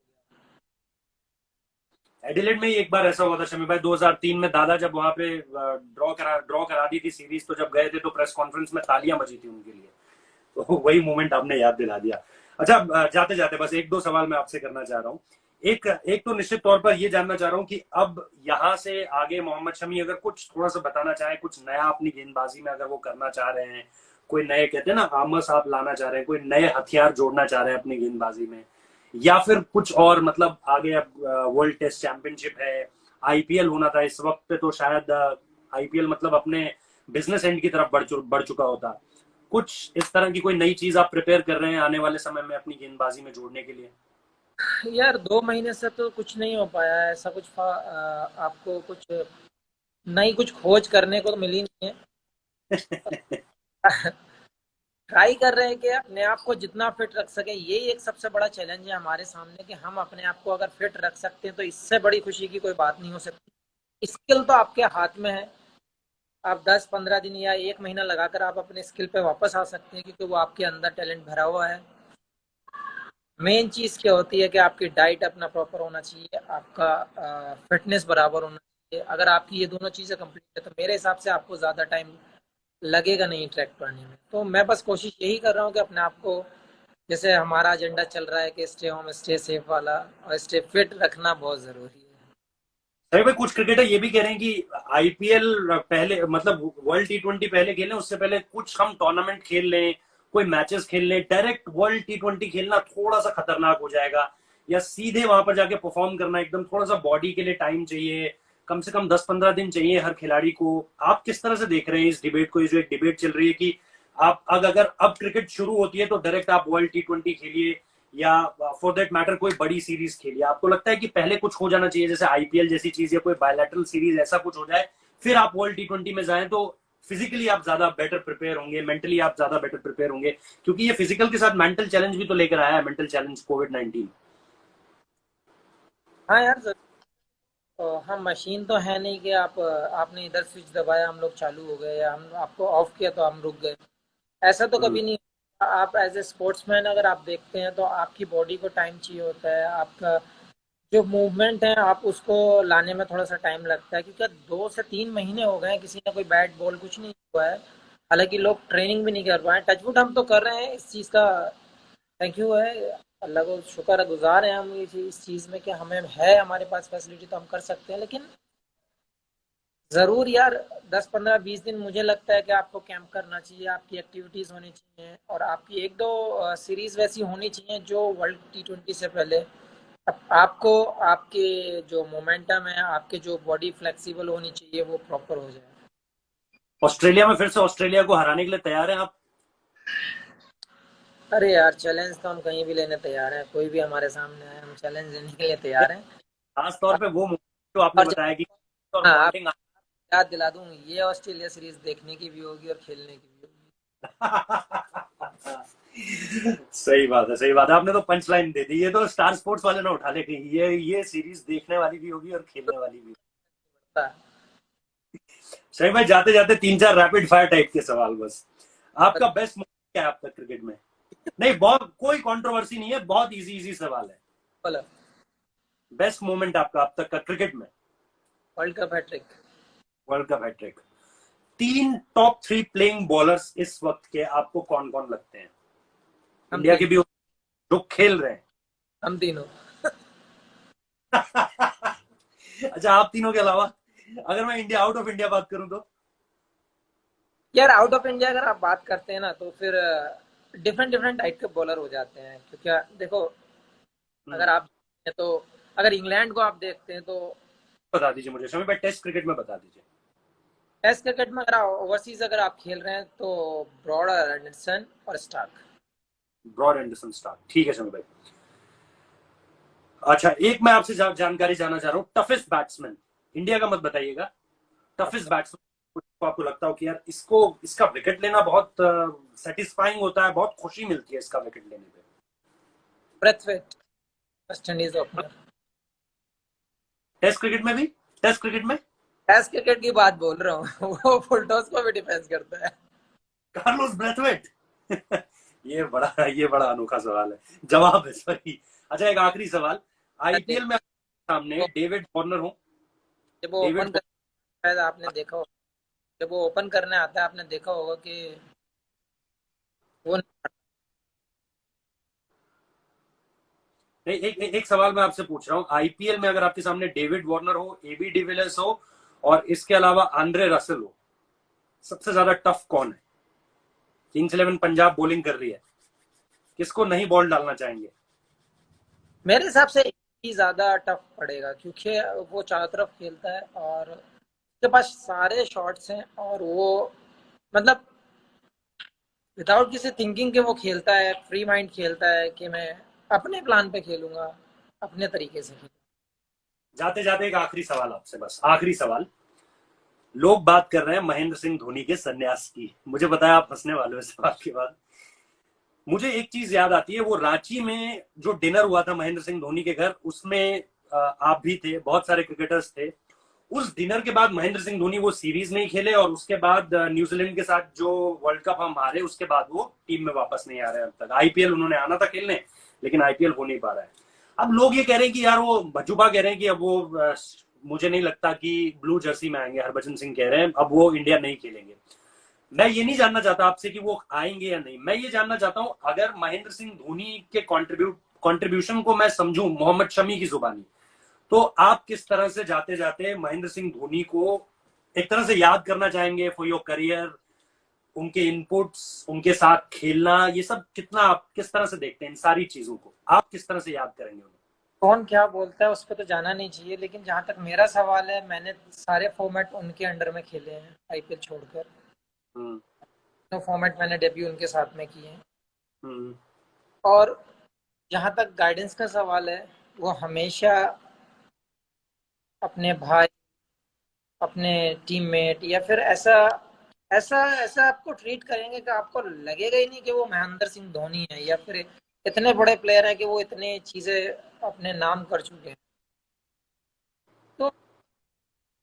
एडिलेड में ही एक बार ऐसा हुआ था शमी भाई, 2003 में दादा जब वहां पे ड्रॉ करा दी थी सीरीज, तो जब गए थे तो प्रेस कॉन्फ्रेंस में तालियां बजी थी उनके लिए। तो वही मोमेंट आपने याद दिला दिया। अच्छा, जाते जाते बस एक दो सवाल मैं आपसे करना चाह रहा हूँ। एक एक तो निश्चित तौर पर ये जानना चाह रहा हूँ कि अब यहाँ से आगे मोहम्मद शमी अगर कुछ थोड़ा सा बताना चाहे, कुछ नया अपनी गेंदबाजी में अगर वो करना चाह रहे हैं, कोई नए कहते हैं ना आमस आप लाना चाह रहे हैं, कोई नए हथियार जोड़ना चाह रहे हैं अपनी गेंदबाजी में, या फिर कुछ और, मतलब आगे अब वर्ल्ड टेस्ट चैंपियनशिप है, आईपीएल होना था इस वक्त पे, तो शायद आईपीएल मतलब अपने बिजनेस एंड की तरफ बढ़ चुका होता। कुछ इस तरह की कोई नई चीज आप प्रिपेयर कर रहे हैं आने वाले समय में अपनी गेंदबाजी में जोड़ने के लिए? यार 2 महीने से तो कुछ नहीं हो पाया है ऐसा कुछ आपको कुछ नई कुछ खोज करने को तो मिली नहीं है। ट्राई कर रहे हैं कि अपने आप को जितना फिट रख सके, यही एक सबसे बड़ा चैलेंज है हमारे सामने कि हम अपने आप को अगर फिट रख सकते हैं तो इससे बड़ी खुशी की कोई बात नहीं हो सकती। स्किल तो आपके हाथ में है, आप 10-15 दिन या 1 महीना लगाकर आप अपने स्किल पे वापस आ सकते हैं क्योंकि वो आपके अंदर टैलेंट भरा हुआ है। मेन चीज़ क्या होती है कि आपकी डाइट अपना प्रॉपर होना चाहिए, आपका फिटनेस बराबर होना चाहिए। अगर आपकी ये दोनों चीज़ें कंप्लीट है तो मेरे हिसाब से आपको ज़्यादा टाइम लगेगा नहीं ट्रैक पर आने में। तो मैं बस कोशिश यही कर रहा हूँ कि अपने आप को, जैसे हमारा एजेंडा चल रहा है कि स्टे होम स्टे सेफ वाला, और स्टे फिट रखना बहुत ज़रूरी है। सही भाई, कुछ क्रिकेटर ये भी कह रहे हैं कि आईपीएल पहले, मतलब वर्ल्ड टी20 पहले खेलें, उससे पहले कुछ हम टूर्नामेंट खेल लें, कोई मैचेस खेल लें, डायरेक्ट वर्ल्ड टी20 खेलना थोड़ा सा खतरनाक हो जाएगा, या सीधे वहां पर जाके परफॉर्म करना एकदम, थोड़ा सा बॉडी के लिए टाइम चाहिए, कम से कम 10-15 दिन चाहिए हर खिलाड़ी को। आप किस तरह से देख रहे हैं इस डिबेट को? ये जो एक डिबेट चल रही है कि आप अगर अब क्रिकेट शुरू होती है तो डायरेक्ट आप वर्ल्ड टी20 खेलिए, या फॉर दैट मैटर कोई बड़ी सीरीज खेलिए। आपको लगता है कि पहले कुछ हो जाना चाहिए, जैसे आईपीएल जैसी चीज या कोई बायलैटरल सीरीज ऐसा कुछ हो जाए, फिर आप वर्ल्ड टी20 में जाएं, तो फिजिकली आप ज्यादा बेटर प्रिपेयर होंगे, मेंटली आप ज्यादा बेटर प्रिपेयर होंगे, क्योंकि ये फिजिकल के साथ मेंटल चैलेंज भी तो लेकर आया है, मेंटल चैलेंज कोविड-19। हाँ यार हम मशीन तो है नहीं कि आपने इधर स्विच दबाया हम लोग चालू हो गए, या हम आपको ऑफ किया तो हम रुक गए। ऐसा तो कभी नहीं। आप एज ए स्पोर्ट्समैन अगर आप देखते हैं तो आपकी बॉडी को टाइम चाहिए होता है, आपका जो मूवमेंट है आप उसको लाने में थोड़ा सा टाइम लगता है, क्योंकि 2 से 3 महीने हो गए हैं किसी ने कोई बैट बॉल कुछ नहीं हुआ है। हालांकि लोग ट्रेनिंग भी नहीं कर पाए, टचवुड हम तो कर रहे हैं इस चीज़ का, थैंक यू है, अल्लाह को शुक्र गुजार हैं हम इस चीज़ में कि हमें है, हमारे पास फैसिलिटी तो हम कर सकते हैं। लेकिन ज़रूर यार 10-15-20 दिन मुझे लगता है कि आपको कैंप करना चाहिए, आपकी एक्टिविटीज़ होनी चाहिए, और आपकी 1-2 सीरीज़ वैसी होनी चाहिए जो वर्ल्ड टी20 से पहले आपको, आपके जो मोमेंटम है, आपके जो बॉडी फ्लेक्सिबल होनी चाहिए वो प्रॉपर हो जाए। ऑस्ट्रेलिया में फिर से ऑस्ट्रेलिया को हराने के लिए तैयार हैं आप? अरे यार चैलेंज तो हम कहीं भी लेने तैयार हैं, कोई भी हमारे सामने आए हम चैलेंज लेने के लिए तैयार हैं। खास तौर पे वो moment जो आपने और बताया कि और हाँ, आप बॉन्डिंग। याद दिला दूं, ये ऑस्ट्रेलिया सीरीज देखने की भी होगी और खेलने की भी होगी। सही बात है, सही बात है, आपने तो पंच लाइन दे दी, ये तो स्टार स्पोर्ट्स वाले ना उठा ले कहीं, ये सीरीज देखने वाली भी होगी और खेलने वाली भी। सही भाई, जाते जाते 3-4 रैपिड फायर टाइप के सवाल बस। आपका बेस्ट मोमेंट क्या है अब तक क्रिकेट में? नहीं, बहुत कोई कंट्रोवर्सी नहीं है, बहुत इजी इजी सवाल है। बोलो। बेस्ट मोमेंट आपका अब तक का क्रिकेट में? World cup hattrick. World cup hattrick. 3 top 3 playing bowlers इस वक्त के आपको कौन कौन लगते हैं? हम इंडिया के तीन, भी जो खेल रहे हैं। हम तीनों। अच्छा, आप तीनों के अलावा अगर मैं इंडिया, आउट ऑफ इंडिया बात करूं तो? यार आउट ऑफ इंडिया अगर आप बात करते हैं ना तो फिर डिफरेंट डिफरेंट टाइप के बॉलर हो जाते हैं, क्योंकि देखो अगर आप तो, अगर इंग्लैंड को आप देखते हैं तो बता दीजिए मुझे शमी भाई, टेस्ट क्रिकेट में बता दीजिए। टेस्ट क्रिकेट में अगर ओवरसीज अगर आप खेल रहे हैं तो ब्रॉड, एंडरसन और स्टार्क। ब्रॉड, एंडरसन, स्टार्क, ठीक है शमी भाई। अच्छा, एक मैं आपसे जानकारी जानना चाह रहा हूँ, टफेस्ट बैट्समैन इंडिया का मत बताइएगा, टफेस्ट बैट्समैन आपको लगता हो कि यार इसको, इसका विकेट लेना बहुत सेटिस्फाइंग होता है, बहुत खुशी मिलती है इसका विकेट लेने पे? Brathwaite, West Indies opener. Test cricket में भी? टेस्ट क्रिकेट में टेस्ट क्रिकेट की बात बोल रहा हूँ। वो फुल टॉस को भी डिफेंस करता है। Carlos Brathwaite. ये बड़ा अनोखा सवाल है, जवाब है सही। अच्छा, एक आखिरी सवाल, आईपीएल में सामने डेविड वार्नर हो, जब वो ओपन डेविड, करता है आपने देखा होगा, जब वो ओपन करने आता है आपने देखा होगा कि वो एक सवाल मैं आपसे पूछ रहा हूँ, आईपीएल में अगर आपके सामने डेविड वार्नर हो, एबी डिविलियर्स हो, और इसके अलावा आंद्रे रसेल हो, सबसे ज्यादा टफ कौन है? किंग्स 11 पंजाब बॉलिंग कर रही है, किसको नहीं बॉल डालना चाहेंगे? मेरे हिसाब से ही ज्यादा टफ पड़ेगा, क्योंकि वो चारों तरफ खेलता है और उसके पास सारे शॉट्स हैं, और वो मतलब विदाउट किसी थिंकिंग के वो खेलता है, फ्री माइंड खेलता है कि मैं अपने प्लान पे खेलूंगा, अपने तरीके से खेलूंगा। जाते जाते एक आखिरी सवाल आपसे, बस आखिरी सवाल। लोग बात कर रहे हैं महेंद्र सिंह धोनी के संन्यास की, मुझे पता है आप हंसने वाले हो इस बात के बाद। मुझे एक चीज याद आती है, वो रांची में जो डिनर हुआ था महेंद्र सिंह धोनी के घर, उसमें आप भी थे, बहुत सारे क्रिकेटर्स थे। उस डिनर के बाद महेंद्र सिंह धोनी वो सीरीज नहीं खेले, और उसके बाद न्यूजीलैंड के साथ जो वर्ल्ड कप हम हारे, उसके बाद वो टीम में वापस नहीं आ रहे अब तक। आईपीएल उन्होंने आना था खेलने, लेकिन आईपीएल हो नहीं पा रहा है। अब लोग ये कह रहे हैं कि यार वो भजूबा कह रहे हैं कि अब वो मुझे नहीं लगता कि ब्लू जर्सी में आएंगे। हरभजन सिंह कह रहे हैं अब वो इंडिया नहीं खेलेंगे। मैं ये नहीं जानना चाहता आपसे कि वो आएंगे या नहीं, मैं ये जानना चाहता हूं अगर महेंद्र सिंह धोनी के कंट्रीब्यूशन को मैं समझूं मोहम्मद शमी की जुबानी, तो आप किस तरह से जाते जाते महेंद्र सिंह धोनी को एक तरह से याद करना चाहेंगे फॉर योर करियर? उनके इनपुट्स, उनके साथ खेलना, ये सब कितना आप किस तरह से देखते हैं? इन सारी चीजों को आप किस तरह से याद करेंगे उन्हें? कौन क्या बोलता है उस पर तो जाना नहीं चाहिए, लेकिन जहां तक मेरा सवाल है, मैंने सारे फॉर्मेट उनके अंडर में खेले हैं आईपीएल छोड़कर। हम्म। तो फॉर्मेट मैंने डेब्यू उनके साथ में किए हैं। हम्म। और जहां तक गाइडेंस का सवाल है, वो हमेशा अपने भाई, अपने टीममेट, या फिर ऐसा ऐसा ऐसा आपको ट्रीट करेंगे कि आपको लगेगा ही नहीं कि वो महेंद्र सिंह धोनी है, या फिर इतने बड़े प्लेयर हैं कि वो इतनी चीजें अपने नाम कर चुके हैं। तो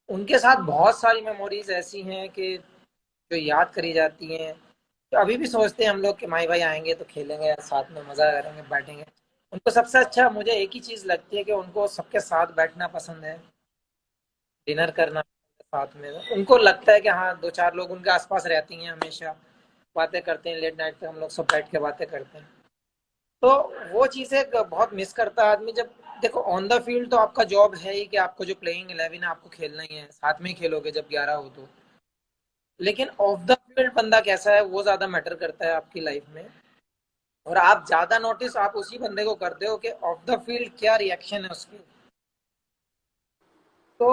उनके साथ बहुत सारी मेमोरीज ऐसी हैं कि जो याद करी जाती हैं। तो अभी भी सोचते हैं हम लोग कि माई भाई आएंगे तो खेलेंगे यार, साथ में मजा करेंगे, बैठेंगे। उनको सबसे अच्छा मुझे एक ही चीज लगती है कि उनको सबके साथ बैठना पसंद है, डिनर करना साथ में। उनको लगता है कि हाँ, दो चार लोग उनके आसपास रहती हैं, हमेशा बातें करते हैं, लेट नाइट तक हम लोग सब बैठ के बातें करते हैं। तो वो चीज़ें बहुत मिस करता है आदमी। जब देखो ऑन द फील्ड तो आपका जॉब है ही कि आपको जो प्लेइंग 11 है आपको खेलना ही है, साथ में ही खेलोगे जब 11 हो तो। लेकिन ऑफ द फील्ड बंदा कैसा है वो ज्यादा मैटर करता है आपकी लाइफ में। और आप ज्यादा नोटिस आप उसी बंदे को करते हो कि ऑफ द फील्ड क्या रिएक्शन है उसके। तो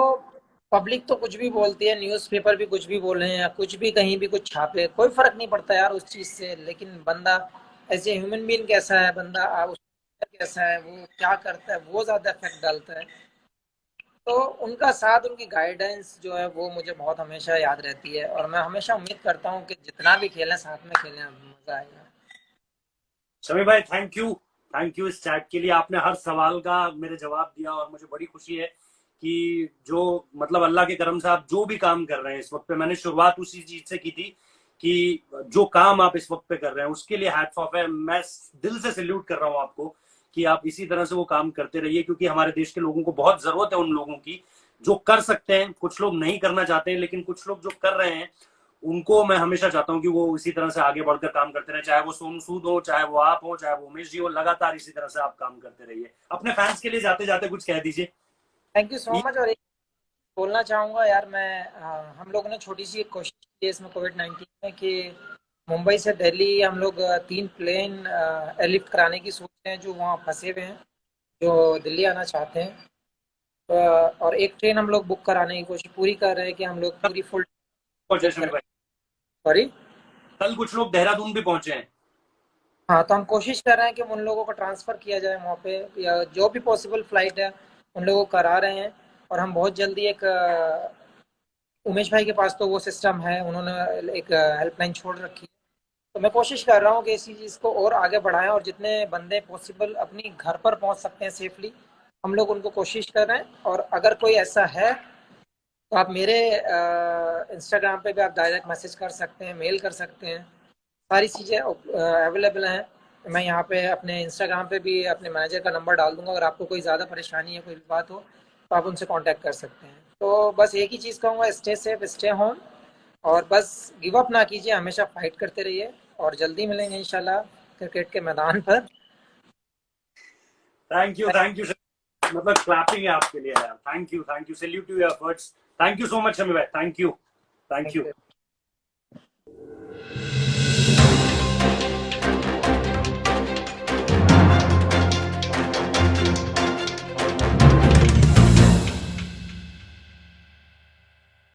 पब्लिक तो कुछ भी बोलती है, न्यूज़पेपर भी कुछ भी बोले या कुछ भी कहीं भी कुछ छापे, कोई फर्क नहीं पड़ता यार उस चीज से। लेकिन बंदा एज ए ह्यूमन बीइंग कैसा है, बंदा उसका कैसा है, वो क्या करता है, वो ज्यादा इफेक्ट डालता है। तो उनका साथ, उनकी गाइडेंस जो है वो मुझे बहुत हमेशा याद रहती है, और मैं हमेशा उम्मीद करता हूँ कि जितना भी खेलें साथ में खेलें, मजा आएगा। शमी भाई थैंक यू इस चैट के लिए। आपने हर सवाल का मेरे जवाब दिया, और मुझे बड़ी खुशी है कि जो मतलब अल्लाह के करम से आप जो भी काम कर रहे हैं इस वक्त पे, मैंने शुरुआत उसी चीज से की थी कि जो काम आप इस वक्त पे कर रहे हैं उसके लिए हैट्स ऑफ है। मैं दिल से सैल्यूट कर रहा हूं आपको कि आप इसी तरह से वो काम करते रहिए, क्योंकि हमारे देश के लोगों को बहुत जरूरत है उन लोगों की जो कर सकते हैं। कुछ लोग नहीं करना चाहते हैं, लेकिन कुछ लोग जो कर रहे हैं उनको मैं हमेशा चाहता हूं कि वो इसी तरह से आगे बढ़कर काम करते रहे, चाहे वो सोनू सूद हो, चाहे वो आप हो, चाहे वो उमेश जी हो। लगातार इसी तरह से आप काम करते रहिए। अपने फैंस के लिए जाते जाते कुछ कह दीजिए। Thank you so much. और एक बोलना चाहूँगा यार मैं, हम लोगों ने छोटी सी एक कोशिश की है इसमें कोविड-19 में कि मुंबई से दिल्ली हम लोग 3 प्लेन एयरलिफ्ट कराने की सोच रहे हैं जो वहाँ फंसे हुए हैं, जो दिल्ली आना चाहते हैं। और एक ट्रेन हम लोग बुक कराने की कोशिश पूरी कर रहे हैं कि हम लोग पूरी फुल पहुंचे बुक शमी करें। भाई, सॉरी। कल कुछ लोग देहरादून भी पहुंचे हैं। हाँ, तो हम कोशिश कर रहे हैं कि उन लोगों को ट्रांसफ़र किया जाए वहाँ पे, या जो भी पॉसिबल फ़्लाइट है उन लोगों को करा रहे हैं। और हम बहुत जल्दी एक उमेश भाई के पास तो वो सिस्टम है, उन्होंने एक हेल्पलाइन छोड़ रखी है। तो मैं कोशिश कर रहा हूँ कि इसी चीज़ को और आगे बढ़ाएं, और जितने बंदे पॉसिबल अपनी घर पर पहुँच सकते हैं सेफली, हम लोग उनको कोशिश कर रहे हैं। और अगर कोई ऐसा है तो आप मेरे इंस्टाग्राम पे भी आप डायरेक्ट मैसेज कर सकते हैं, मेल कर सकते हैं। सारी चीज़ें अवेलेबल हैं। मैं यहाँ पे अपने इंस्टाग्राम पे भी अपने मैनेजर का नंबर डाल दूंगा, अगर आपको कोई ज़्यादा परेशानी है, कोई भी बात हो तो आप उनसे कांटेक्ट कर सकते हैं। तो बस एक ही चीज़ कहूँगा, स्टे सेफ, स्टे होम, और बस गिव अप ना कीजिए, हमेशा फाइट करते रहिए। और जल्दी मिलेंगे इंशाल्लाह क्रिकेट के मैदान पर। Thank you. मतलब क्लैपिंग है आपके लिए यार। Thank you salute to your efforts. Thank you so much Shami भाई, थैंक यू। Thank you.